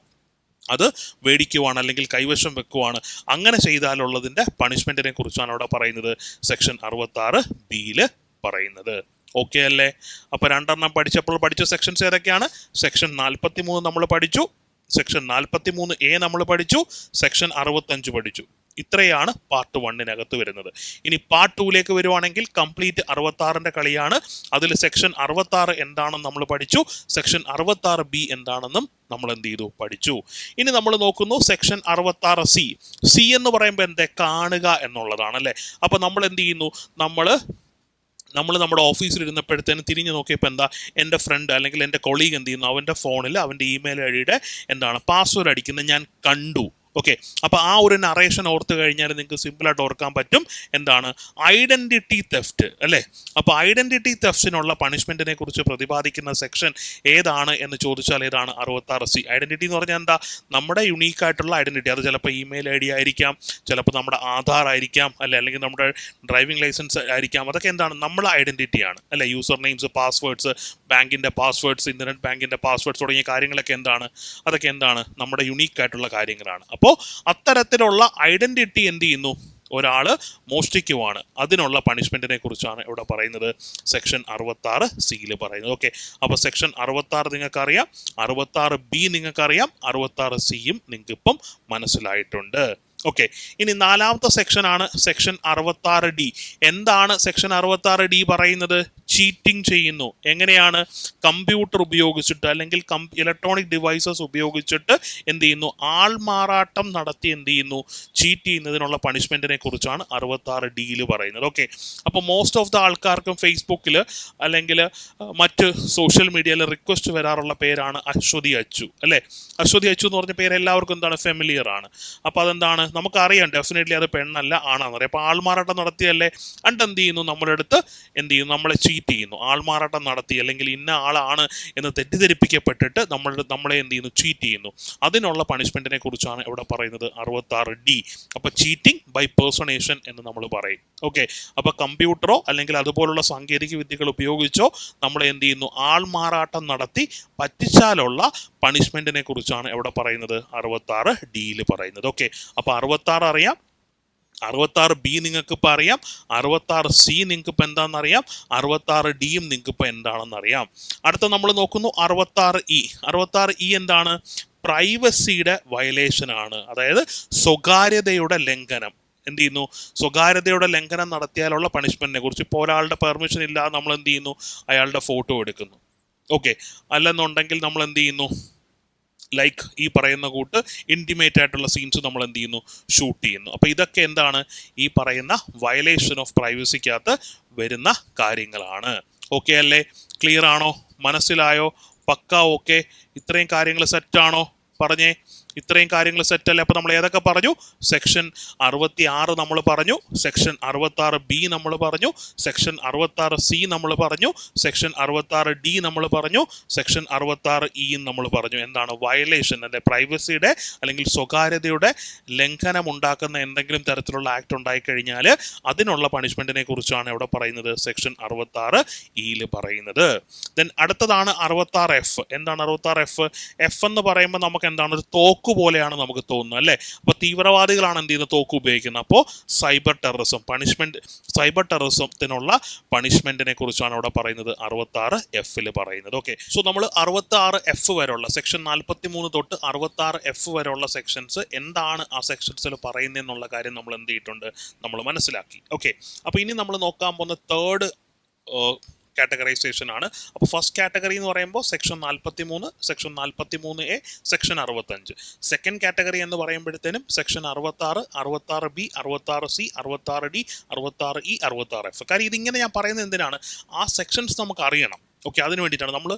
അത് മേടിക്കുവാണ് അല്ലെങ്കിൽ കൈവശം വെക്കുവാണ്. അങ്ങനെ ചെയ്താലുള്ളതിൻ്റെ പണിഷ്മെന്റിനെ കുറിച്ചാണ് അവിടെ പറയുന്നത്, സെക്ഷൻ 66B പറയുന്നത്. ഓക്കെ അല്ലേ? അപ്പോൾ രണ്ടെണ്ണം പഠിച്ചപ്പോൾ പഠിച്ച സെക്ഷൻസ് ഏതൊക്കെയാണ്? സെക്ഷൻ 43 നമ്മൾ പഠിച്ചു, സെക്ഷൻ 43A നമ്മൾ പഠിച്ചു, സെക്ഷൻ 65 പഠിച്ചു. ഇത്രയാണ് പാർട്ട് 1 വരുന്നത്. ഇനി പാർട്ട് 2 വരുവാണെങ്കിൽ കംപ്ലീറ്റ് 66ന്റെ കളിയാണ്. അതിൽ സെക്ഷൻ 66 എന്താണെന്ന് നമ്മൾ പഠിച്ചു, സെക്ഷൻ 66B എന്താണെന്നും നമ്മൾ എന്ത് ചെയ്തു, പഠിച്ചു. ഇനി നമ്മൾ നോക്കുന്നു സെക്ഷൻ 66C. സി എന്ന് പറയുമ്പോൾ എന്താ? കാണുക എന്നുള്ളതാണ് അല്ലേ? അപ്പോൾ നമ്മൾ എന്ത് ചെയ്യുന്നു, നമ്മൾ നമ്മുടെ ഓഫീസിൽ ഇരുന്നപ്പോഴത്തേനും തിരിഞ്ഞ് നോക്കിയപ്പോൾ എന്താ, എൻ്റെ ഫ്രണ്ട് അല്ലെങ്കിൽ എൻ്റെ കൊളീഗ് എന്ത് ചെയ്യുന്നു, അവൻ്റെ ഫോണിൽ അവൻ്റെ ഇമെയിൽ ഐഡിയുടെ എന്താണ് പാസ്വേഡ് അടിക്കുന്നത് ഞാൻ കണ്ടു. ഓക്കെ, അപ്പോൾ ആ ഒരു നറേഷൻ ഓർത്ത് കഴിഞ്ഞാൽ നിങ്ങൾക്ക് സിമ്പിളായിട്ട് ഓർക്കാൻ പറ്റും എന്താണ്? ഐഡൻറ്റിറ്റി തെഫ്റ്റ് അല്ലേ? അപ്പോൾ ഐഡൻറ്റിറ്റി തെഫ്റ്റിനുള്ള പണിഷ്മെൻറ്റിനെ കുറിച്ച് പ്രതിപാദിക്കുന്ന സെക്ഷൻ ഏതാണ് എന്ന് ചോദിച്ചാൽ ഏതാണ്? 66C. ഐഡൻറ്റിറ്റി എന്ന് പറഞ്ഞാൽ എന്താ? നമ്മുടെ യുണീക്കായിട്ടുള്ള ഐഡൻറ്റിറ്റി. അത് ചിലപ്പോൾ ഇമെയിൽ ഐ ഡി ആയിരിക്കാം, ചിലപ്പോൾ നമ്മുടെ ആധാർ ആയിരിക്കാം അല്ലെ, അല്ലെങ്കിൽ നമ്മുടെ ഡ്രൈവിംഗ് ലൈസൻസ് ആയിരിക്കാം. അതൊക്കെ എന്താണ്? നമ്മളെ ഐഡൻറ്റിറ്റിയാണ് അല്ലെ? യൂസർ നെയിംസ്, പാസ്വേഡ്സ്, ബാങ്കിൻ്റെ പാസ്വേഡ്സ്, ഇൻ്റർനെറ്റ് ബാങ്കിൻ്റെ പാസ്വേഡ്സ് തുടങ്ങിയ കാര്യങ്ങളൊക്കെ എന്താണ്? അതൊക്കെ എന്താണ്? നമ്മുടെ യുണീക്കായിട്ടുള്ള കാര്യങ്ങളാണ്. അപ്പോൾ അത്തരത്തിലുള്ള ഐഡന്റിറ്റി എന്ത് ചെയ്യുന്നു, ഒരാൾ മോഷ്ടിക്കുവാണ്. അതിനുള്ള പണിഷ്മെന്റിനെ കുറിച്ചാണ് ഇവിടെ പറയുന്നത്, സെക്ഷൻ 66C പറയുന്നത്. ഓക്കെ, അപ്പോൾ സെക്ഷൻ 66 നിങ്ങൾക്കറിയാം, 66B നിങ്ങൾക്കറിയാം, 66Cയും നിങ്ങൾക്ക് ഇപ്പം മനസ്സിലായിട്ടുണ്ട്. ഓക്കെ, ഇനി നാലാമത്തെ സെക്ഷനാണ് സെക്ഷൻ 66D. എന്താണ് സെക്ഷൻ 66D പറയുന്നത്? ചീറ്റിംഗ് ചെയ്യുന്നു. എങ്ങനെയാണ്? കമ്പ്യൂട്ടർ ഉപയോഗിച്ചിട്ട് അല്ലെങ്കിൽ ഇലക്ട്രോണിക് ഡിവൈസസ് ഉപയോഗിച്ചിട്ട് എന്ത് ചെയ്യുന്നു, ആൾമാറാട്ടം നടത്തി എന്ത് ചെയ്യുന്നു, ചീറ്റ് ചെയ്യുന്നതിനുള്ള പണിഷ്മെന്റിനെ കുറിച്ചാണ് 66D പറയുന്നത്. ഓക്കെ, അപ്പോൾ മോസ്റ്റ് ഓഫ് ദ ആൾക്കാർക്കും ഫേസ്ബുക്കിൽ അല്ലെങ്കിൽ മറ്റ് സോഷ്യൽ മീഡിയയിൽ റിക്വസ്റ്റ് വരാറുള്ള പേരാണ് അശ്വതി അച്ചു അല്ലേ? അശ്വതി അച്ചു എന്ന് പറഞ്ഞ പേര് എല്ലാവർക്കും എന്താണ്, ഫെമിലിയർ ആണ്. അപ്പോൾ അതെന്താണ്, നമുക്കറിയാം ഡെഫിനറ്റ്ലി അത് പെണ്ണല്ല ആണാന്നറിയാം. അപ്പോൾ ആൾമാറാട്ടം നടത്തിയല്ലേ, അണ്ട് എന്ത് ചെയ്യുന്നു, നമ്മുടെ അടുത്ത് എന്ത് ചെയ്യുന്നു, നമ്മളെ ചീറ്റ് ചെയ്യുന്നു. ആൾമാറാട്ടം നടത്തി അല്ലെങ്കിൽ ഇന്ന ആളാണ് എന്ന് തെറ്റിദ്ധരിപ്പിക്കപ്പെട്ടിട്ട് നമ്മളെ എന്ത് ചെയ്യുന്നു, ചീറ്റ് ചെയ്യുന്നു. അതിനുള്ള പണിഷ്മെന്റിനെ കുറിച്ചാണ് ഇവിടെ പറയുന്നത് 66D. അപ്പോൾ ചീറ്റിംഗ് ബൈ പേഴ്സണേഷൻ എന്ന് നമ്മൾ പറയും. ഓക്കെ, അപ്പോൾ കമ്പ്യൂട്ടറോ അല്ലെങ്കിൽ അതുപോലുള്ള സാങ്കേതിക വിദ്യകൾ ഉപയോഗിച്ചോ നമ്മളെ എന്ത് ചെയ്യുന്നു, ആൾമാറാട്ടം നടത്തി പറ്റിച്ചാലുള്ള പണിഷ്മെന്റിനെ കുറിച്ചാണ് ഇവിടെ പറയുന്നത് 66D പറയുന്നത്. ഓക്കെ, അപ്പോൾ 66 അറിയാം, 66B നിങ്ങൾക്ക് ഇപ്പം അറിയാം, 66C നിങ്ങൾക്ക് ഇപ്പം എന്താണെന്നറിയാം, 66Dയും നിങ്ങൾക്ക് ഇപ്പം എന്താണെന്നറിയാം. അടുത്ത നമ്മൾ നോക്കുന്നു 66E. 66E എന്താണ്? പ്രൈവസിയുടെ വയലേഷൻ ആണ്, അതായത് സ്വകാര്യതയുടെ ലംഘനം. എന്ത് ചെയ്യുന്നു, സ്വകാര്യതയുടെ ലംഘനം നടത്തിയാലുള്ള പണിഷ്മെന്റിനെ കുറിച്ച്. ഇപ്പോൾ ഒരാളുടെ പെർമിഷൻ ഇല്ലാതെ നമ്മൾ എന്ത് ചെയ്യുന്നു, അയാളുടെ ഫോട്ടോ എടുക്കുന്നു. ഓക്കെ, അല്ലെന്നുണ്ടെങ്കിൽ നമ്മൾ എന്ത് ചെയ്യുന്നു, ലൈക്ക് ഈ പറയുന്ന കൂട്ട് ഇൻറ്റിമേറ്റ് ആയിട്ടുള്ള സീൻസ് നമ്മൾ എന്ത് ചെയ്യുന്നു, ഷൂട്ട് ചെയ്യുന്നു. അപ്പോൾ ഇതൊക്കെ എന്താണ്, ഈ പറയുന്ന വയലേഷൻ ഓഫ് പ്രൈവസിക്കകത്ത് വരുന്ന കാര്യങ്ങളാണ്. ഓക്കെ അല്ലേ? ക്ലിയർ ആണോ? മനസ്സിലായോ? പക്ക ഓക്കെ? ഇത്രയും കാര്യങ്ങൾ സെറ്റാണോ? പറഞ്ഞേ, ഇത്രയും കാര്യങ്ങൾ സെറ്റ് അല്ലേ? അപ്പോൾ നമ്മൾ ഏതൊക്കെ പറഞ്ഞു? സെക്ഷൻ 66 നമ്മൾ പറഞ്ഞു, സെക്ഷൻ 66B നമ്മൾ പറഞ്ഞു, സെക്ഷൻ 66C നമ്മൾ പറഞ്ഞു, സെക്ഷൻ 66D നമ്മൾ പറഞ്ഞു, സെക്ഷൻ 66E നമ്മൾ പറഞ്ഞു. എന്താണ്? വയലേഷൻ, അല്ലെ പ്രൈവസിയുടെ അല്ലെങ്കിൽ സ്വകാര്യതയുടെ ലംഘനം ഉണ്ടാക്കുന്ന എന്തെങ്കിലും തരത്തിലുള്ള ആക്ട് ഉണ്ടായിക്കഴിഞ്ഞാൽ അതിനുള്ള പണിഷ്മെന്റിനെ കുറിച്ചാണ് ഇവിടെ പറയുന്നത്, സെക്ഷൻ 66E പറയുന്നത്. ദെൻ അടുത്തതാണ് 66F. എന്താണ് 66F? എഫ് എന്ന് പറയുമ്പോൾ നമുക്ക് എന്താണ്? ഒരു തോക്ക് പോലെയാണ് നമുക്ക് തോന്നുന്നത് അല്ലേ? അപ്പോൾ തീവ്രവാദികളാണ് എന്ത് ചെയ്യുന്നത്? തോക്ക് ഉപയോഗിക്കുന്നത്. അപ്പോൾ സൈബർ ടെററിസം പണിഷ്മെന്റ്, സൈബർ ടെററിസത്തിനുള്ള പണിഷ്മെന്റിനെ കുറിച്ചാണ് ഇവിടെ പറയുന്നത് 66F പറയുന്നത്. ഓക്കെ, സോ നമ്മൾ 66F വരെയുള്ള സെക്ഷൻ 43 തൊട്ട് 66F വരെയുള്ള സെക്ഷൻസ് എന്താണ് ആ സെക്ഷൻസിൽ പറയുന്നത് എന്നുള്ള കാര്യം നമ്മൾ എന്ത് ചെയ്തിട്ടുണ്ട്? നമ്മൾ മനസ്സിലാക്കി. ഓക്കെ, അപ്പോൾ ഇനി നമ്മൾ നോക്കാൻ പോകുന്ന തേർഡ് കാറ്റഗറൈസേഷൻ ആണ്. അപ്പോൾ ഫസ്റ്റ് കാറ്റഗറി എന്ന് പറയുമ്പോൾ section 43, section 43A, section 65. Second category എന്ന് പറയുമ്പോഴത്തേനും section 66, 66B, 66C, 66D, 66E, 66F. കാര്യം ഇതിങ്ങനെ ഞാൻ പറയുന്നത് എന്തിനാണ്? ആ സെക്ഷൻസ് നമുക്ക് അറിയണം. ഓക്കെ, അതിന് വേണ്ടിയിട്ടാണ് നമ്മൾ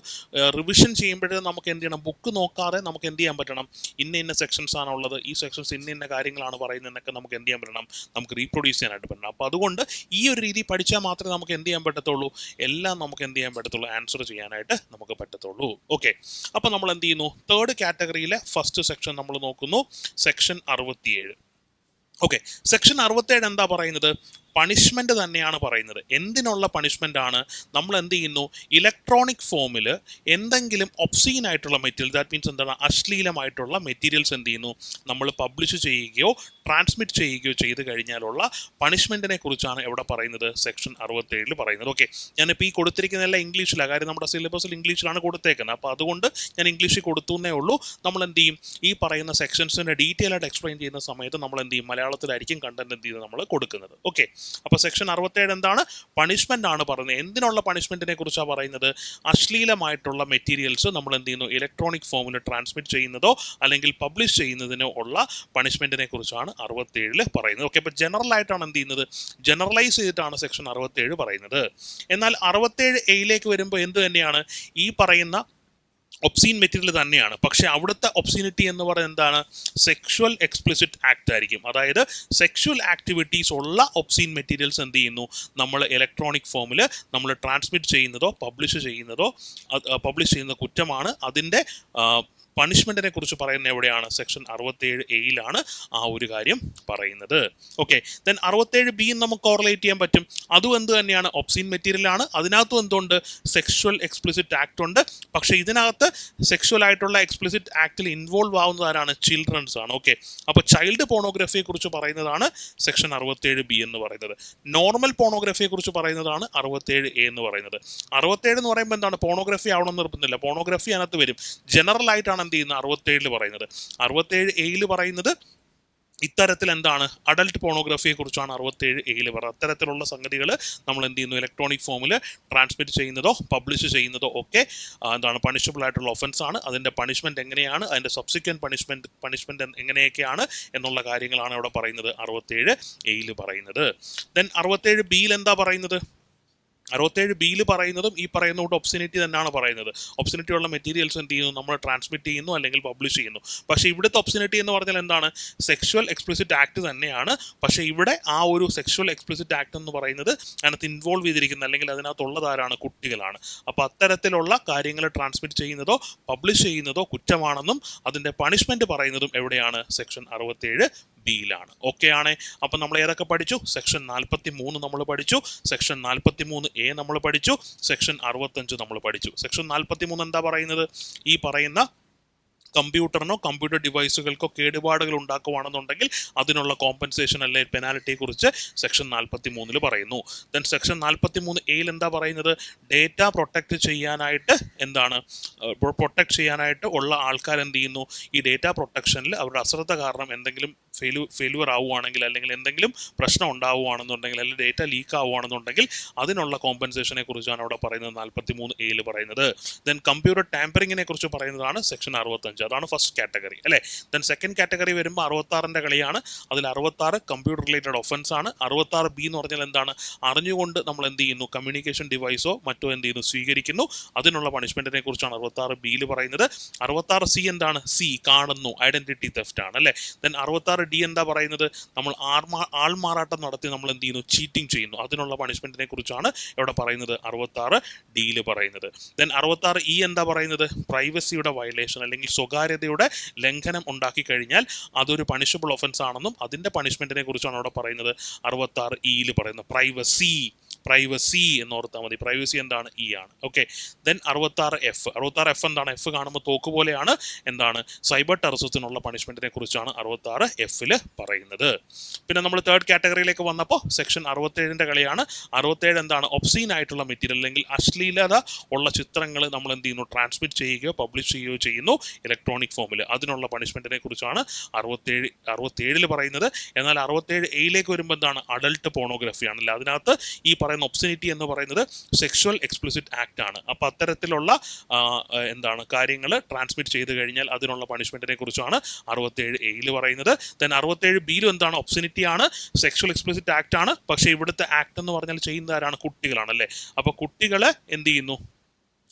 റിവിഷൻ ചെയ്യുമ്പോഴേ നമുക്ക് എന്ത് ചെയ്യണം? ബുക്ക് നോക്കാതെ നമുക്ക് എന്ത് ചെയ്യാൻ പറ്റണം? ഇന്ന സെക്ഷൻസ് ആണുള്ളത്, ഈ സെക്ഷൻസ് ഇന്ന കാര്യങ്ങളാണ് പറയുന്നതെന്നൊക്കെ നമുക്ക് എന്ത് ചെയ്യാൻ പറ്റണം? നമുക്ക് റീപ്രൊഡ്യൂസ് ചെയ്യാനായിട്ട് പറ്റണം. അപ്പോൾ അതുകൊണ്ട് ഈ ഒരു രീതി പഠിച്ചാൽ മാത്രമേ നമുക്ക് എന്ത് ചെയ്യാൻ പറ്റത്തുള്ളൂ? എല്ലാം നമുക്ക് എന്ത് ചെയ്യാൻ പറ്റത്തുള്ളൂ? ആൻസർ ചെയ്യാനായിട്ട് നമുക്ക് പറ്റത്തുള്ളൂ. ഓക്കെ, അപ്പോൾ നമ്മൾ എന്ത് ചെയ്യുന്നു? തേർഡ് കാറ്റഗറിയിലെ ഫസ്റ്റ് സെക്ഷൻ നമ്മൾ നോക്കുന്നു, സെക്ഷൻ 67. ഓക്കെ, സെക്ഷൻ 67 എന്താ പറയുന്നത്? പണിഷ്മെന്റ് തന്നെയാണ് പറയുന്നത്. എന്തിനുള്ള പണിഷ്മെന്റ് ആണ്? നമ്മൾ എന്ത് ചെയ്യുന്നു? ഇലക്ട്രോണിക് ഫോമിൽ എന്തെങ്കിലും ഒബ്സീൻ ആയിട്ടുള്ള മെറ്റീരിയൽ, ദാറ്റ് മീൻസ് എന്താണ്? അശ്ലീലമായിട്ടുള്ള മെറ്റീരിയൽസ് എന്ത് ചെയ്യുന്നു? നമ്മൾ പബ്ലിഷ് ചെയ്യുകയോ ട്രാൻസ്മിറ്റ് ചെയ്യുകയോ ചെയ്ത് കഴിഞ്ഞാലുള്ള പണിഷ്മെന്റിനെ കുറിച്ചാണ് എവിടെ പറയുന്നത്? സെക്ഷൻ 67 പറയുന്നത്. ഓക്കെ, ഞാനിപ്പോൾ ഈ കൊടുത്തിരിക്കുന്നതെല്ലാം ഇംഗ്ലീഷിലാണ്, കാര്യം നമ്മുടെ സിലബസിൽ ഇംഗ്ലീഷിലാണ് കൊടുത്തേക്കുന്നത്. അപ്പോൾ അതുകൊണ്ട് ഞാൻ ഇംഗ്ലീഷിൽ കൊടുത്തുന്നേ ഉള്ളൂ. നമ്മൾ എന്ത് ചെയ്യും? ഈ പറയുന്ന സെക്ഷൻസിൻ്റെ ഡീറ്റെയിൽ ആയിട്ട് എക്സ്പ്ലെയിൻ ചെയ്യുന്ന സമയത്ത് നമ്മൾ എന്ത് ചെയ്യും? മലയാളത്തിലായിരിക്കും കണ്ടന്റ് എന്ത് ചെയ്ത് നമ്മൾ കൊടുക്കുന്നത്. ഓക്കെ, അപ്പോൾ സെക്ഷൻ 67 എന്താണ്? പണിഷ്മെന്റ് ആണ് പറയുന്നത്. എന്തിനുള്ള പണിഷ്മെന്റിനെ കുറിച്ചാണ് പറയുന്നത്? അശ്ലീലമായിട്ടുള്ള മെറ്റീരിയൽസ് നമ്മൾ എന്ത് ചെയ്യുന്നു? ഇലക്ട്രോണിക് ഫോമിൽ ട്രാൻസ്മിറ്റ് ചെയ്യുന്നതോ അല്ലെങ്കിൽ പബ്ലിഷ് ചെയ്യുന്നതിനോ ഉള്ള പണിഷ്മെന്റിനെ കുറിച്ചാണ് 67 പറയുന്നത്. ഓക്കെ, അപ്പോൾ ജനറൽ ആയിട്ടാണ് എന്ത് ചെയ്യുന്നത്? ജനറലൈസ് ചെയ്തിട്ടാണ് സെക്ഷൻ 67 പറയുന്നത്. എന്നാൽ 67A വരുമ്പോൾ എന്ത് തന്നെയാണ്? ഈ പറയുന്ന ഒബ്സീൻ മെറ്റീരിയൽ തന്നെയാണ്. പക്ഷെ അവിടുത്തെ ഒബ്സീനിറ്റി എന്ന് പറയുന്നത് എന്താണ്? സെക്ഷുവൽ എക്സ്പ്ലിസിറ്റ് ആക്ട് ആയിരിക്കും. അതായത് സെക്ഷുവൽ ആക്ടിവിറ്റീസ് ഉള്ള ഒബ്സീൻ മെറ്റീരിയൽസ് എന്ത് ചെയ്യുന്നു? നമ്മൾ ഇലക്ട്രോണിക് ഫോമിൽ നമ്മൾ ട്രാൻസ്മിറ്റ് ചെയ്യുന്നതോ പബ്ലിഷ് ചെയ്യുന്ന കുറ്റമാണ്. അതിൻ്റെ പണിഷ്മെന്റിനെ കുറിച്ച് പറയുന്ന എവിടെയാണ്? സെക്ഷൻ 67A ആ ഒരു കാര്യം പറയുന്നത്. ഓക്കെ, ദെൻ 67B നമുക്ക് കോറിലേറ്റ് ചെയ്യാൻ പറ്റും. അതും എന്ത് തന്നെയാണ്? ഒബ്സീൻ മെറ്റീരിയൽ ആണ്. അതിനകത്തും എന്തുണ്ട്? സെക്ഷുവൽ എക്സ്പ്ലിസിറ്റ് ആക്ട് ഉണ്ട്. പക്ഷേ ഇതിനകത്ത് സെക്ഷുവൽ ആയിട്ടുള്ള എക്സ്പ്ലിസിറ്റ് ആക്ടിൽ ഇൻവോൾവ് ആവുന്നത് ആരാണ്? ചിൽഡ്രൻസ് ആണ്. ഓക്കെ, അപ്പോൾ ചൈൽഡ് പോണോഗ്രഫിയെ കുറിച്ച് പറയുന്നതാണ് സെക്ഷൻ 67B എന്ന് പറയുന്നത്. നോർമൽ പോണോഗ്രഫിയെ കുറിച്ച് പറയുന്നതാണ് 67A എന്ന് പറയുന്നത്. 67 എന്ന് പറയുമ്പോൾ എന്താണ്? പോണോഗ്രഫി ആവണമെന്ന് നിർബന്ധമില്ല, പോണോഗ്രഫി അതിനകത്ത് വരും. ജനറൽ ആയിട്ടാണ് എന്ത് ചെയ്യുന്നത്? 67 പറയുന്നത്. 67A പറയുന്നത് ഇത്തരത്തിൽ എന്താണ്? അഡൽട്ട് പോണോഗ്രഫിയെ കുറിച്ചാണ് 67A പറയുന്നത്. അത്തരത്തിലുള്ള സംഗതികൾ നമ്മൾ എന്ത് ചെയ്യുന്നു? ഇലക്ട്രോണിക് ഫോമിൽ ട്രാൻസ്മിറ്റ് ചെയ്യുന്നതോ പബ്ലിഷ് ചെയ്യുന്നതോ ഒക്കെ എന്താണ്? പണിഷബിൾ ആയിട്ടുള്ള ഒഫൻസ് ആണ്. അതിൻ്റെ പണിഷ്മെന്റ് എങ്ങനെയാണ്? അതിൻ്റെ സബ്സിക്വൻറ്റ് പണിഷ്മെന്റ് എങ്ങനെയൊക്കെയാണ് എന്നുള്ള കാര്യങ്ങളാണ് ഇവിടെ പറയുന്നത് 67A പറയുന്നത്. ദെൻ 67B എന്താ പറയുന്നത്? 67B പറയുന്നതും ഈ പറയുന്ന കൂട്ട് ഒബ്സിനിറ്റി തന്നെയാണ് പറയുന്നത്. ഒബ്സിനിറ്റി ഉള്ള മെറ്റീരിയൽസ് എന്ത് ചെയ്യുന്നു? നമ്മൾ ട്രാൻസ്മിറ്റ് ചെയ്യുന്നു അല്ലെങ്കിൽ പബ്ലിഷ് ചെയ്യുന്നു. പക്ഷേ ഇവിടുത്തെ ഒബ്സിനിറ്റി എന്ന് പറഞ്ഞാൽ എന്താണ്? സെക്ഷുവൽ എക്സ്പ്ലിസിറ്റ് ആക്ട് തന്നെയാണ്. പക്ഷേ ഇവിടെ ആ ഒരു സെക്ഷുവൽ എക്സ്പ്ലിസിറ്റ് ആക്ട് എന്ന് പറയുന്നത് അതിനകത്ത് ഇൻവോൾവ് ചെയ്തിരിക്കുന്ന അല്ലെങ്കിൽ അതിനകത്തുള്ളതാരാണ്? കുട്ടികളാണ്. അപ്പോൾ അത്തരത്തിലുള്ള കാര്യങ്ങൾ ട്രാൻസ്മിറ്റ് ചെയ്യുന്നതോ പബ്ലിഷ് ചെയ്യുന്നതോ കുറ്റമാണെന്നും അതിൻ്റെ പണിഷ്മെന്റ് പറയുന്നതും എവിടെയാണ്? Section 67B. ഓക്കെ ആണ്. അപ്പം നമ്മൾ ഏതൊക്കെ പഠിച്ചു? സെക്ഷൻ 43 നമ്മൾ പഠിച്ചു, സെക്ഷൻ 43A നമ്മൾ പഠിച്ചു, സെക്ഷൻ 65 നമ്മൾ പഠിച്ചു. സെക്ഷൻ 43 എന്താ പറയുന്നത്? ഈ പറയുന്ന കമ്പ്യൂട്ടറിനോ കമ്പ്യൂട്ടർ ഡിവൈസുകൾക്കോ കേടുപാടുകൾ ഉണ്ടാക്കുകയാണെന്നുണ്ടെങ്കിൽ അതിനുള്ള കോമ്പൻസേഷൻ അല്ലെ പെനാൽറ്റിയെ കുറിച്ച് സെക്ഷൻ 43 പറയുന്നു. ദെൻ സെക്ഷൻ 43A എന്താ പറയുന്നത്? ഡേറ്റ പ്രൊട്ടക്ട് ചെയ്യാനായിട്ട് എന്താണ്? പ്രൊട്ടക്ട് ചെയ്യാനായിട്ട് ഉള്ള ആൾക്കാർ എന്ത് ചെയ്യുന്നു? ഈ ഡേറ്റ പ്രൊട്ടക്ഷനിൽ അവരുടെ അശ്രദ്ധ കാരണം എന്തെങ്കിലും ഫെയിലുവർ ആവുകയാണെങ്കിൽ അല്ലെങ്കിൽ എന്തെങ്കിലും പ്രശ്നം ഉണ്ടാവുകയാണെന്നുണ്ടെങ്കിൽ അല്ലെങ്കിൽ ഡേറ്റ ലീക്ക് ആവുകയാണെന്നുണ്ടെങ്കിൽ അതിനുള്ള കോമ്പൻസേഷനെ കുറിച്ചാണ് അവിടെ പറയുന്നത് 43A പറയുന്നത്. ദെൻ കമ്പ്യൂട്ടർ ടാമ്പറിങ്ങിനെ കുറിച്ച് പറയുന്നതാണ് സെക്ഷൻ 65. ഡിസ്ചാർജ്. അതാണ് ഫസ്റ്റ് കാറ്റഗറി അല്ലേ. ദെൻ സെക്കൻഡ് കാറ്റഗറി വരുമ്പോൾ 66-ന്റെ കളിയാണ്. അതിൽ 66 കമ്പ്യൂട്ടർ റിലേറ്റഡ് ഒഫൻസ് ആണ്. 66B എന്ന് പറഞ്ഞാൽ എന്താണ്, അറിഞ്ഞുകൊണ്ട് നമ്മൾ എന്ത് ചെയ്യുന്നു, കമ്മ്യൂണിക്കേഷൻ ഡിവൈസോ മറ്റോ എന്ത് ചെയ്യുന്നു, സ്വീകരിക്കുന്നു. അതിനുള്ള പണിഷ്മെന്റിനെ കുറിച്ചാണ് 66Bയിൽ പറയുന്നത്. 66C എന്താണ്, സി കാണുന്നു, ഐഡന്റിറ്റി തെഫ്റ്റ് ആണ് അല്ലേ. ദെൻ 66D എന്താ പറയുന്നത്, നമ്മൾ ആൾമാറാട്ടം നടത്തി നമ്മൾ എന്ത് ചെയ്യുന്നു, ചീറ്റിംഗ് ചെയ്യുന്നു. അതിനുള്ള പണിഷ്മെന്റിനെ കുറിച്ചാണ് ഇവിടെ പറയുന്നത് 66Dയിൽ പറയുന്നത്. ദെൻ 66E എന്താ പറയുന്നത്, പ്രൈവസിയുടെ വയലേഷൻ അല്ലെങ്കിൽ സ്വകാര്യതയുടെ ലംഘനം ഉണ്ടാക്കി കഴിഞ്ഞാൽ അതൊരു പണിഷബിൾ ഒഫൻസ് ആണെന്നും അതിന്റെ പണിഷ്മെന്റിനെ കുറിച്ചാണ് അവിടെ പറയുന്നത് 66Eയിൽ പറയുന്നത്. പ്രൈവസി എന്ന് ഓർത്താൽ മതി. പ്രൈവസി എന്താണ്, ഇ ആണ്. ഓക്കെ. ദെൻ 66F എന്താണ്, എഫ് കാണുമ്പോൾ തോക്ക് പോലെയാണ്. എന്താണ്, സൈബർ ടെററിസത്തിനുള്ള പണിഷ്മെന്റിനെ കുറിച്ചാണ് 66Fൽ പറയുന്നത്. പിന്നെ നമ്മൾ തേർഡ് കാറ്റഗറിയിലേക്ക് വന്നപ്പോൾ സെക്ഷൻ 67-ന്റെ കളിയാണ്. 67 എന്താണ്, ഒബ്സീൻ ആയിട്ടുള്ള മെറ്റീരിയൽ അല്ലെങ്കിൽ അശ്ലീലത ഉള്ള ചിത്രങ്ങൾ നമ്മൾ എന്ത് ചെയ്യുന്നു, ട്രാൻസ്മിറ്റ് ചെയ്യുകയോ പബ്ലിഷ് ചെയ്യുകയോ ചെയ്യുന്നു ഇലക്ട്രോണിക് ഫോമിൽ. അതിനുള്ള പണിഷ്മെന്റിനെ കുറിച്ചാണ് 67 പറയുന്നത്. എന്നാൽ 67A വരുമ്പോൾ എന്താണ്, അഡൾട്ട് പോണോഗ്രഫി ആണല്ലോ. അതിനകത്ത് ഈ പറയുന്ന ഒബ്സിനിറ്റി എന്ന് പറയുന്നത് സെക്ഷുവൽ എക്സ്പ്ലിസിറ്റ് ആക്ട് ആണ്. അപ്പൊ അത്തരത്തിലുള്ള എന്താണ് കാര്യങ്ങൾ ട്രാൻസ്മിറ്റ് ചെയ്ത് കഴിഞ്ഞാൽ അതിനുള്ള പണിഷ്മെന്റിനെ കുറിച്ചാണ് 67Aയിൽ പറയുന്നത്. ദെൻ 67Bയിലും എന്താണ്, ഒബ്സിനിറ്റി ആണ്, സെക്ഷുവൽ എക്സ്പ്ലിസിറ്റ് ആക്ട് ആണ്. പക്ഷേ ഇവിടുത്തെ ആക്ട് എന്ന് പറഞ്ഞാൽ ചെയ്യുന്നവരാണ് കുട്ടികളാണല്ലേ. അപ്പൊ കുട്ടികളെ എന്ത് ചെയ്യുന്നു,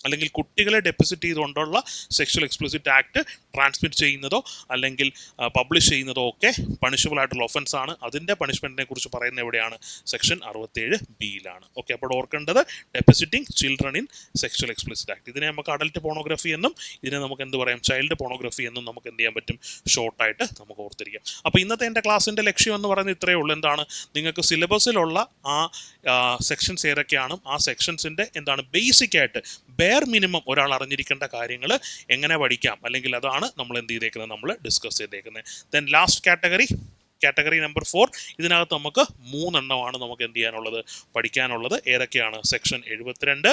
അല്ലെങ്കിൽ കുട്ടികളെ ഡെപ്പോസിറ്റ് ചെയ്തുകൊണ്ടുള്ള സെക്ഷൽ എക്സ്പ്ലിസിറ്റ് ആക്ട് ട്രാൻസ്മിറ്റ് ചെയ്യുന്നതോ അല്ലെങ്കിൽ പബ്ലിഷ് ചെയ്യുന്നതോ ഒക്കെ പണിഷബിൾ ആയിട്ടുള്ള ഒഫൻസ് ആണ്. അതിൻ്റെ പണിഷ്മെൻറ്റിനെ കുറിച്ച് പറയുന്നത് എവിടെയാണ്, സെക്ഷൻ 67Bയിലാണ്. ഓക്കെ. അപ്പോൾ ഓർക്കേണ്ടത് depositing children in sexual explicit act. ഇതിനെ നമുക്ക് അഡൽട്ട് പോണോഗ്രഫി എന്നും ഇതിനെ നമുക്ക് എന്ത് പറയാം, ചൈൽഡ് പോണോഗ്രഫി എന്നും നമുക്ക് എന്ത് ചെയ്യാൻ പറ്റും, ഷോർട്ടായിട്ട് നമുക്ക് ഓർത്തിരിക്കാം. അപ്പോൾ ഇന്നത്തെ എൻ്റെ ക്ലാസ്സിൻ്റെ ലക്ഷ്യം എന്ന് പറയുന്നത് ഇത്രയേ ഉള്ളൂ. എന്താണ്, നിങ്ങൾക്ക് സിലബസിലുള്ള ആ സെക്ഷൻസ് ഏതൊക്കെയാണ്, ആ സെക്ഷൻസിൻ്റെ എന്താണ് ബേസിക് ആയിട്ട് ബെയർ മിനിമം ഒരാൾ അറിഞ്ഞിരിക്കേണ്ട കാര്യങ്ങൾ എങ്ങനെ പഠിക്കാം, അല്ലെങ്കിൽ അതാണ് നമ്മൾ എന്ത് ചെയ്തേക്കുന്നത്, നമ്മൾ ഡിസ്കസ് ചെയ്തേക്കുന്നത്. ദെൻ ലാസ്റ്റ് കാറ്റഗറി നമ്പർ 4, ഇതിനകത്ത് നമുക്ക് 3 എണ്ണമാണ് നമുക്ക് എന്ത് ചെയ്യാനുള്ളത്, പഠിക്കാനുള്ളത്. ഏതൊക്കെയാണ്, സെക്ഷൻ 72,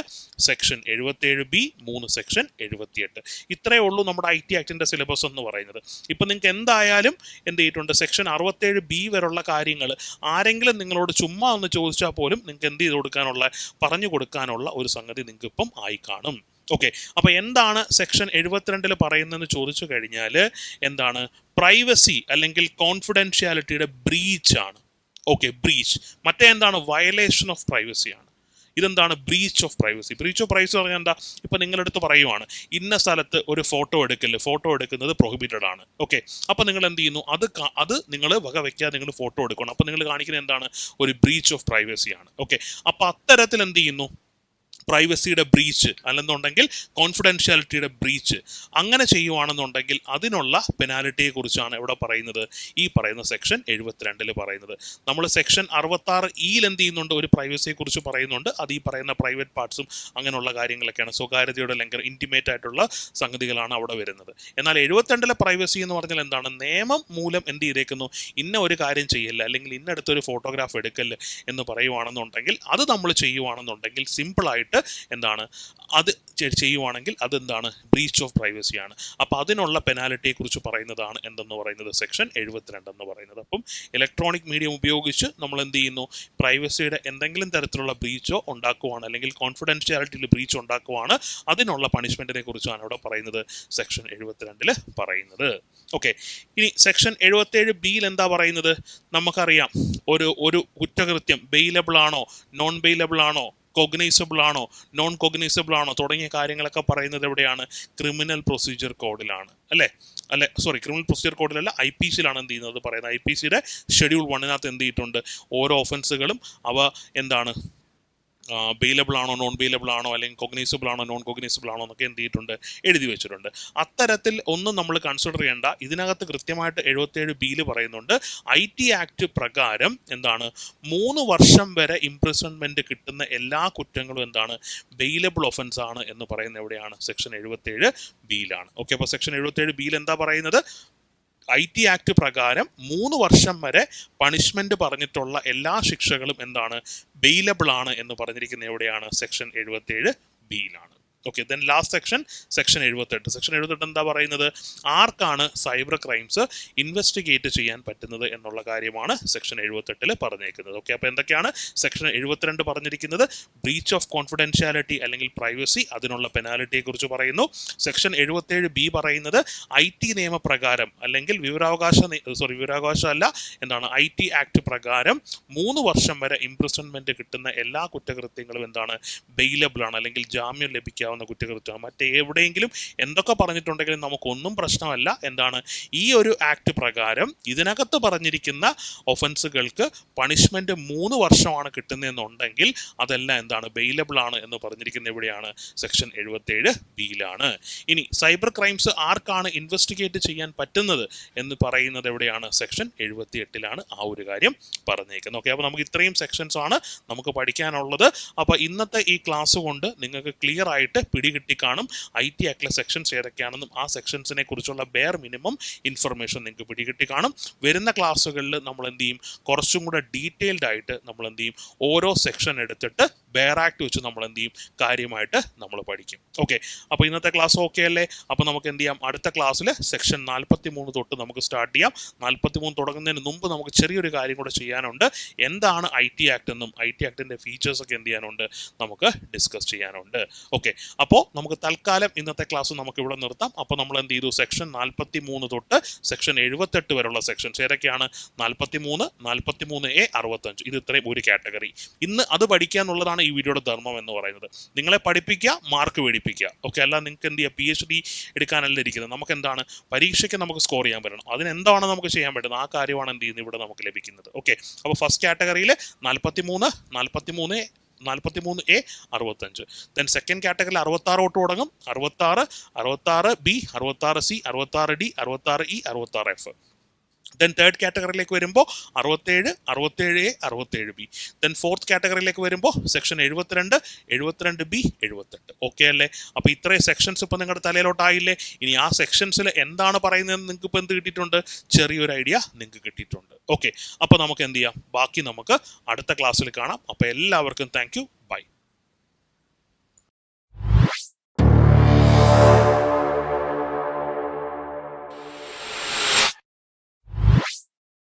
സെക്ഷൻ 77B, 3 സെക്ഷൻ 78. ഇത്രയേ ഉള്ളൂ നമ്മുടെ IT ആക്ടിൻ്റെ സിലബസ് എന്ന് പറയുന്നത്. ഇപ്പം നിങ്ങൾക്ക് എന്തായാലും എന്ത് ചെയ്തിട്ടുണ്ട്, സെക്ഷൻ 67B വരെയുള്ള കാര്യങ്ങൾ ആരെങ്കിലും നിങ്ങളോട് ചുമ്മാ ഒന്ന് ചോദിച്ചാൽ പോലും നിങ്ങൾക്ക് എന്ത് ചെയ്ത് കൊടുക്കാനുള്ള, പറഞ്ഞു കൊടുക്കാനുള്ള ഒരു സംഗതി നിങ്ങൾക്ക് ഇപ്പം ആയി കാണും. ഓക്കെ. അപ്പോൾ എന്താണ് സെക്ഷൻ 72 പറയുന്നതെന്ന് ചോദിച്ചു കഴിഞ്ഞാൽ എന്താണ്, പ്രൈവസി അല്ലെങ്കിൽ കോൺഫിഡൻഷ്യാലിറ്റിയുടെ ബ്രീച്ച് ആണ്. Okay, breach. മറ്റേ എന്താണ്, വയലേഷൻ ഓഫ് പ്രൈവസി ആണ്. ഇതെന്താണ്, breach of privacy. Breach of privacy പറഞ്ഞാൽ എന്താ, ഇപ്പം നിങ്ങളടുത്ത് പറയുവാണ് ഇന്ന സ്ഥലത്ത് ഒരു ഫോട്ടോ എടുക്കുന്നത് പ്രൊഹിബിറ്റഡ് ആണ്. ഓക്കെ. അപ്പം നിങ്ങൾ എന്ത് ചെയ്യുന്നു, അത് നിങ്ങൾ വകവയ്ക്കാതെ നിങ്ങൾ ഫോട്ടോ എടുക്കണം. അപ്പം നിങ്ങൾ കാണിക്കുന്നത് എന്താണ്, ഒരു ബ്രീച്ച് ഓഫ് പ്രൈവസി ആണ്. ഓക്കെ. അപ്പം അത്തരത്തിൽ എന്ത് ചെയ്യുന്നു, പ്രൈവസിയുടെ ബ്രീച്ച് അല്ലെന്നുണ്ടെങ്കിൽ കോൺഫിഡൻഷ്യാലിറ്റിയുടെ ബ്രീച്ച് അങ്ങനെ ചെയ്യുവാണെന്നുണ്ടെങ്കിൽ അതിനുള്ള പെനാൽറ്റിയെ കുറിച്ചാണ് ഇവിടെ പറയുന്നത്, ഈ പറയുന്ന സെക്ഷൻ 72 പറയുന്നത്. നമ്മൾ സെക്ഷൻ 66Eയിൽ എന്ത് ചെയ്യുന്നുണ്ട്, ഒരു പ്രൈവസിയെ കുറിച്ച് പറയുന്നുണ്ട്. അത് ഈ പറയുന്ന പ്രൈവറ്റ് പാർട്സും അങ്ങനെയുള്ള കാര്യങ്ങളൊക്കെയാണ്, സ്വകാര്യതയുടെ ലംഘനം, ഇൻറ്റിമേറ്റ് ആയിട്ടുള്ള സംഗതികളാണ് അവിടെ വരുന്നത്. എന്നാൽ 72 പ്രൈവസി എന്ന് പറഞ്ഞാൽ എന്താണ്, നിയമം മൂലം എന്ത് ചെയ്തേക്കുന്നു, ഇന്ന ഒരു കാര്യം ചെയ്യല്ല അല്ലെങ്കിൽ ഇന്നടുത്തൊരു ഫോട്ടോഗ്രാഫ് എടുക്കല് എന്ന് പറയുവാണെന്നുണ്ടെങ്കിൽ, അത് നമ്മൾ ചെയ്യുവാണെന്നുണ്ടെങ്കിൽ സിമ്പിളായിട്ട് എന്താണ്, അത് ചെയ്യുവാണെങ്കിൽ അതെന്താണ്, ബ്രീച്ച് ഓഫ് പ്രൈവസിയാണ്. അപ്പോൾ അതിനുള്ള പെനാൽറ്റിയെ കുറിച്ച് പറയുന്നതാണ് എന്തെന്ന് പറയുന്നത്, സെക്ഷൻ 72 എന്ന് പറയുന്നത്. അപ്പം ഇലക്ട്രോണിക് മീഡിയം ഉപയോഗിച്ച് നമ്മൾ എന്ത് ചെയ്യുന്നു, പ്രൈവസിയുടെ എന്തെങ്കിലും തരത്തിലുള്ള ബ്രീച്ചോ ഉണ്ടാക്കുവാണ് അല്ലെങ്കിൽ കോൺഫിഡൻഷ്യാലിറ്റിയിൽ ബ്രീച്ച് ഉണ്ടാക്കുവാണ്, അതിനുള്ള പണിഷ്മെന്റിനെ കുറിച്ചാണ് ഇവിടെ പറയുന്നത്, സെക്ഷൻ 72 പറയുന്നത്. ഓക്കെ. ഇനി സെക്ഷൻ 77Bയിൽ എന്താ പറയുന്നത്, നമുക്കറിയാം ഒരു കുറ്റകൃത്യം ബെയിലബിൾ ആണോ, നോൺ ബെയിലബിൾ ആണോ, കോഗ്നൈസബിൾ ആണോ, നോൺ കോഗ്നൈസബിൾ ആണോ തുടങ്ങിയ കാര്യങ്ങളൊക്കെ പറയുന്നത് എവിടെയാണ്, ക്രിമിനൽ പ്രൊസീജിയർ കോഡിലാണ് ക്രിമിനൽ പ്രൊസീജിയർ കോഡിലല്ല, IPCയിലാണ് എന്ത് ചെയ്യുന്നത് പറയുന്നത്. IPCയുടെ ഷെഡ്യൂൾ 1 എന്ത് ചെയ്തിട്ടുണ്ട്, ഓരോ ഒഫൻസുകളും അവ എന്താണ്, ബെയിലബിൾ ആണോ, നോൺ ബെയിലബിൾ ആണോ, അല്ലെങ്കിൽ കോഗ്നൈസബിൾ ആണോ, നോൺ കോഗ്നൈസബിൾ ആണോ എന്നൊക്കെ എന്ത് ചെയ്തിട്ടുണ്ട്, എഴുതി വെച്ചിട്ടുണ്ട്. അത്തരത്തിൽ ഒന്നും നമ്മൾ കൺസിഡർ ചെയ്യേണ്ട. ഇതിനകത്ത് കൃത്യമായിട്ട് 77Bയിൽ പറയുന്നുണ്ട്, IT ആക്ട് പ്രകാരം എന്താണ്, 3 വർഷം വരെ ഇംപ്രിസൺമെന്റ് കിട്ടുന്ന എല്ലാ കുറ്റങ്ങളും എന്താണ്, ബെയിലബിൾ ഒഫൻസ് ആണ് എന്ന് പറയുന്നത് എവിടെയാണ്, സെക്ഷൻ 77Bയിലാണ്. ഓക്കെ. അപ്പോൾ സെക്ഷൻ 77Bയിൽ എന്താ പറയുന്നത്, IT ആക്ട് പ്രകാരം 3 വർഷം വരെ പണിഷ്മെന്റ് പറഞ്ഞിട്ടുള്ള എല്ലാ ശിക്ഷകളും എന്താണ്, ബെയിലബിൾ ആണ് എന്ന് പറഞ്ഞിരിക്കുന്നത് എവിടെയാണ്, സെക്ഷൻ 77Bയിലാണ്. Okay, then last section 78. Section 78 എന്താ പറയുന്നത്? ആർക്കാണ് സൈബർ ക്രൈംസ് ഇൻവെസ്റ്റിഗേറ്റ് ചെയ്യാൻ പറ്റുന്നത് എന്നുള്ള കാര്യമാണ് സെക്ഷൻ 78 പറഞ്ഞേക്കുന്നത്. ഓക്കെ, അപ്പോൾ എന്തൊക്കെയാണ് സെക്ഷൻ 72 പറഞ്ഞിരിക്കുന്നത്? ബ്രീച്ച് ഓഫ് കോൺഫിഡൻഷ്യാലിറ്റി അല്ലെങ്കിൽ പ്രൈവസി, അതിനുള്ള പെനാൽറ്റിയെ കുറിച്ച് പറയുന്നു. സെക്ഷൻ 77B പറയുന്നത് IT നിയമപ്രകാരം അല്ലെങ്കിൽ വിവരാവകാശം അല്ല, എന്താണ്, IT ആക്ട് പ്രകാരം 3 വർഷം വരെ ഇംപ്രിസൺമെന്റ് കിട്ടുന്ന എല്ലാ കുറ്റകൃത്യങ്ങളും എന്താണ്, ബെയിലബിൾ ആണ് അല്ലെങ്കിൽ ജാമ്യം ലഭിക്കാവുന്ന കുറ്റകൃത്യമാണ്. മറ്റെവിടെയെങ്കിലും എന്തൊക്കെ പറഞ്ഞിട്ടുണ്ടെങ്കിലും നമുക്കൊന്നും പ്രശ്നമല്ല. എന്താണ്, ഈ ഒരു ആക്ട് പ്രകാരം ഇതിനകത്ത് പറഞ്ഞിരിക്കുന്ന ഒഫൻസുകൾക്ക് പണിഷ്മെന്റ് 3 വർഷമാണ് കിട്ടുന്നതെന്നുണ്ടെങ്കിൽ അതെല്ലാം എന്താണ്, ബെയിലബിൾ ആണ് എന്ന് പറഞ്ഞിരിക്കുന്നത് എവിടെയാണ്? Section 77B. ഇനി സൈബർ ക്രൈംസ് ആർക്കാണ് ഇൻവെസ്റ്റിഗേറ്റ് ചെയ്യാൻ പറ്റുന്നത് എന്ന് പറയുന്നത് എവിടെയാണ്? സെക്ഷൻ 78 ആ ഒരു കാര്യം പറഞ്ഞേക്കുന്നത്. ഓക്കെ, അപ്പോൾ നമുക്ക് ഇത്രയും സെക്ഷൻസ് ആണ് നമുക്ക് പഠിക്കാനുള്ളത്. അപ്പോൾ ഇന്നത്തെ ഈ ക്ലാസ് കൊണ്ട് നിങ്ങൾക്ക് ക്ലിയർ ആയിട്ട് പിടികിട്ടി കാണും IT ആക്ടിലെ സെക്ഷൻസ് ഏതൊക്കെയാണെന്നും ആ സെക്ഷൻസിനെ കുറിച്ചുള്ള ബെയർ മിനിമം ഇൻഫർമേഷൻ നിങ്ങൾക്ക് പിടികിട്ടി കാണും. വരുന്ന ക്ലാസ്സുകളിൽ നമ്മൾ എന്ത് ചെയ്യും, കുറച്ചും കൂടെ ഡീറ്റെയിൽഡ് ആയിട്ട് നമ്മൾ എന്ത് ചെയ്യും, ഓരോ സെക്ഷൻ എടുത്തിട്ട് ബെയർ ആക്ട് വെച്ച് നമ്മൾ എന്ത് ചെയ്യും, കാര്യമായിട്ട് നമ്മൾ പഠിക്കും. ഓക്കെ, അപ്പോൾ ഇന്നത്തെ ക്ലാസ് ഓക്കെ അല്ലേ? അപ്പോൾ നമുക്ക് എന്ത് ചെയ്യാം, അടുത്ത ക്ലാസ്സിൽ സെക്ഷൻ 43 തൊട്ട് നമുക്ക് സ്റ്റാർട്ട് ചെയ്യാം. 43 തുടങ്ങുന്നതിന് മുമ്പ് നമുക്ക് ചെറിയൊരു കാര്യം കൂടെ ചെയ്യാനുണ്ട്. എന്താണ് IT ആക്ട് എന്നും IT ആക്ടിൻ്റെ ഫീച്ചേഴ്സ് ഒക്കെ എന്ത് ചെയ്യാനുണ്ട്, നമുക്ക് ഡിസ്കസ് ചെയ്യാനുണ്ട്. ഓക്കെ, അപ്പോൾ നമുക്ക് തൽക്കാലം ഇന്നത്തെ ക്ലാസ് നമുക്ക് ഇവിടെ നിർത്താം. അപ്പോൾ നമ്മൾ എന്ത് ചെയ്തു, സെക്ഷൻ 43 തൊട്ട് സെക്ഷൻ 78 വരെയുള്ള സെക്ഷൻസ് ഏതൊക്കെയാണ്? 43, 43A, 65, ഇത് ഇത്രയും ഒരു കാറ്റഗറി. ഇന്ന് അത് പഠിക്കുക എന്നുള്ളതാണ് ഈ വീഡിയോയുടെ ധർമ്മം എന്ന് പറയുന്നത്. നിങ്ങളെ പഠിപ്പിക്കുക, മാർക്ക് മേടിപ്പിക്കുക. ഓക്കെ, അല്ല നിങ്ങൾക്ക് എന്ത് ചെയ്യുക, PhD എടുക്കാനല്ല ഇരിക്കുന്നത്. നമുക്ക് എന്താണ്, പരീക്ഷയ്ക്ക് നമുക്ക് സ്കോർ ചെയ്യാൻ പറ്റണം. അതിനെന്താണ് നമുക്ക് ചെയ്യാൻ പറ്റുന്നത്, ആ കാര്യമാണ് എന്ത് ചെയ്യുന്നത് ഇവിടെ നമുക്ക് ലഭിക്കുന്നത്. ഓക്കെ, അപ്പോൾ ഫസ്റ്റ് കാറ്റഗറിയിൽ 43, 43A, 65. ദെൻ സെക്കൻഡ് കാറ്റഗറിയിൽ 66 തൊട്ട് തുടങ്ങും. 66, 66B, 66C, 66D, 66E, 66F. Then third കാറ്റഗറിയിലേക്ക് വരുമ്പോൾ 67, 67A, 67B. ദെൻ ഫോർത്ത് കാറ്റഗറിയിലേക്ക് വരുമ്പോൾ സെക്ഷൻ 72, 72B, 78. ഓക്കെ അല്ലേ? അപ്പോൾ ഇത്രയും സെക്ഷൻസ് ഇപ്പോൾ നിങ്ങളുടെ തലയിലോട്ടായില്ലേ? ഇനി ആ സെക്ഷൻസിൽ എന്താണ് പറയുന്നതെന്ന് നിങ്ങൾക്ക് ഇപ്പോൾ എന്ത് കിട്ടിയിട്ടുണ്ട്, ചെറിയൊരു ഐഡിയ നിങ്ങൾക്ക് കിട്ടിയിട്ടുണ്ട്. ഓക്കെ, അപ്പോൾ നമുക്ക് എന്ത് ചെയ്യാം, ബാക്കി നമുക്ക് അടുത്ത ക്ലാസ്സിൽ കാണാം. അപ്പോൾ എല്ലാവർക്കും താങ്ക് യു, ബൈ.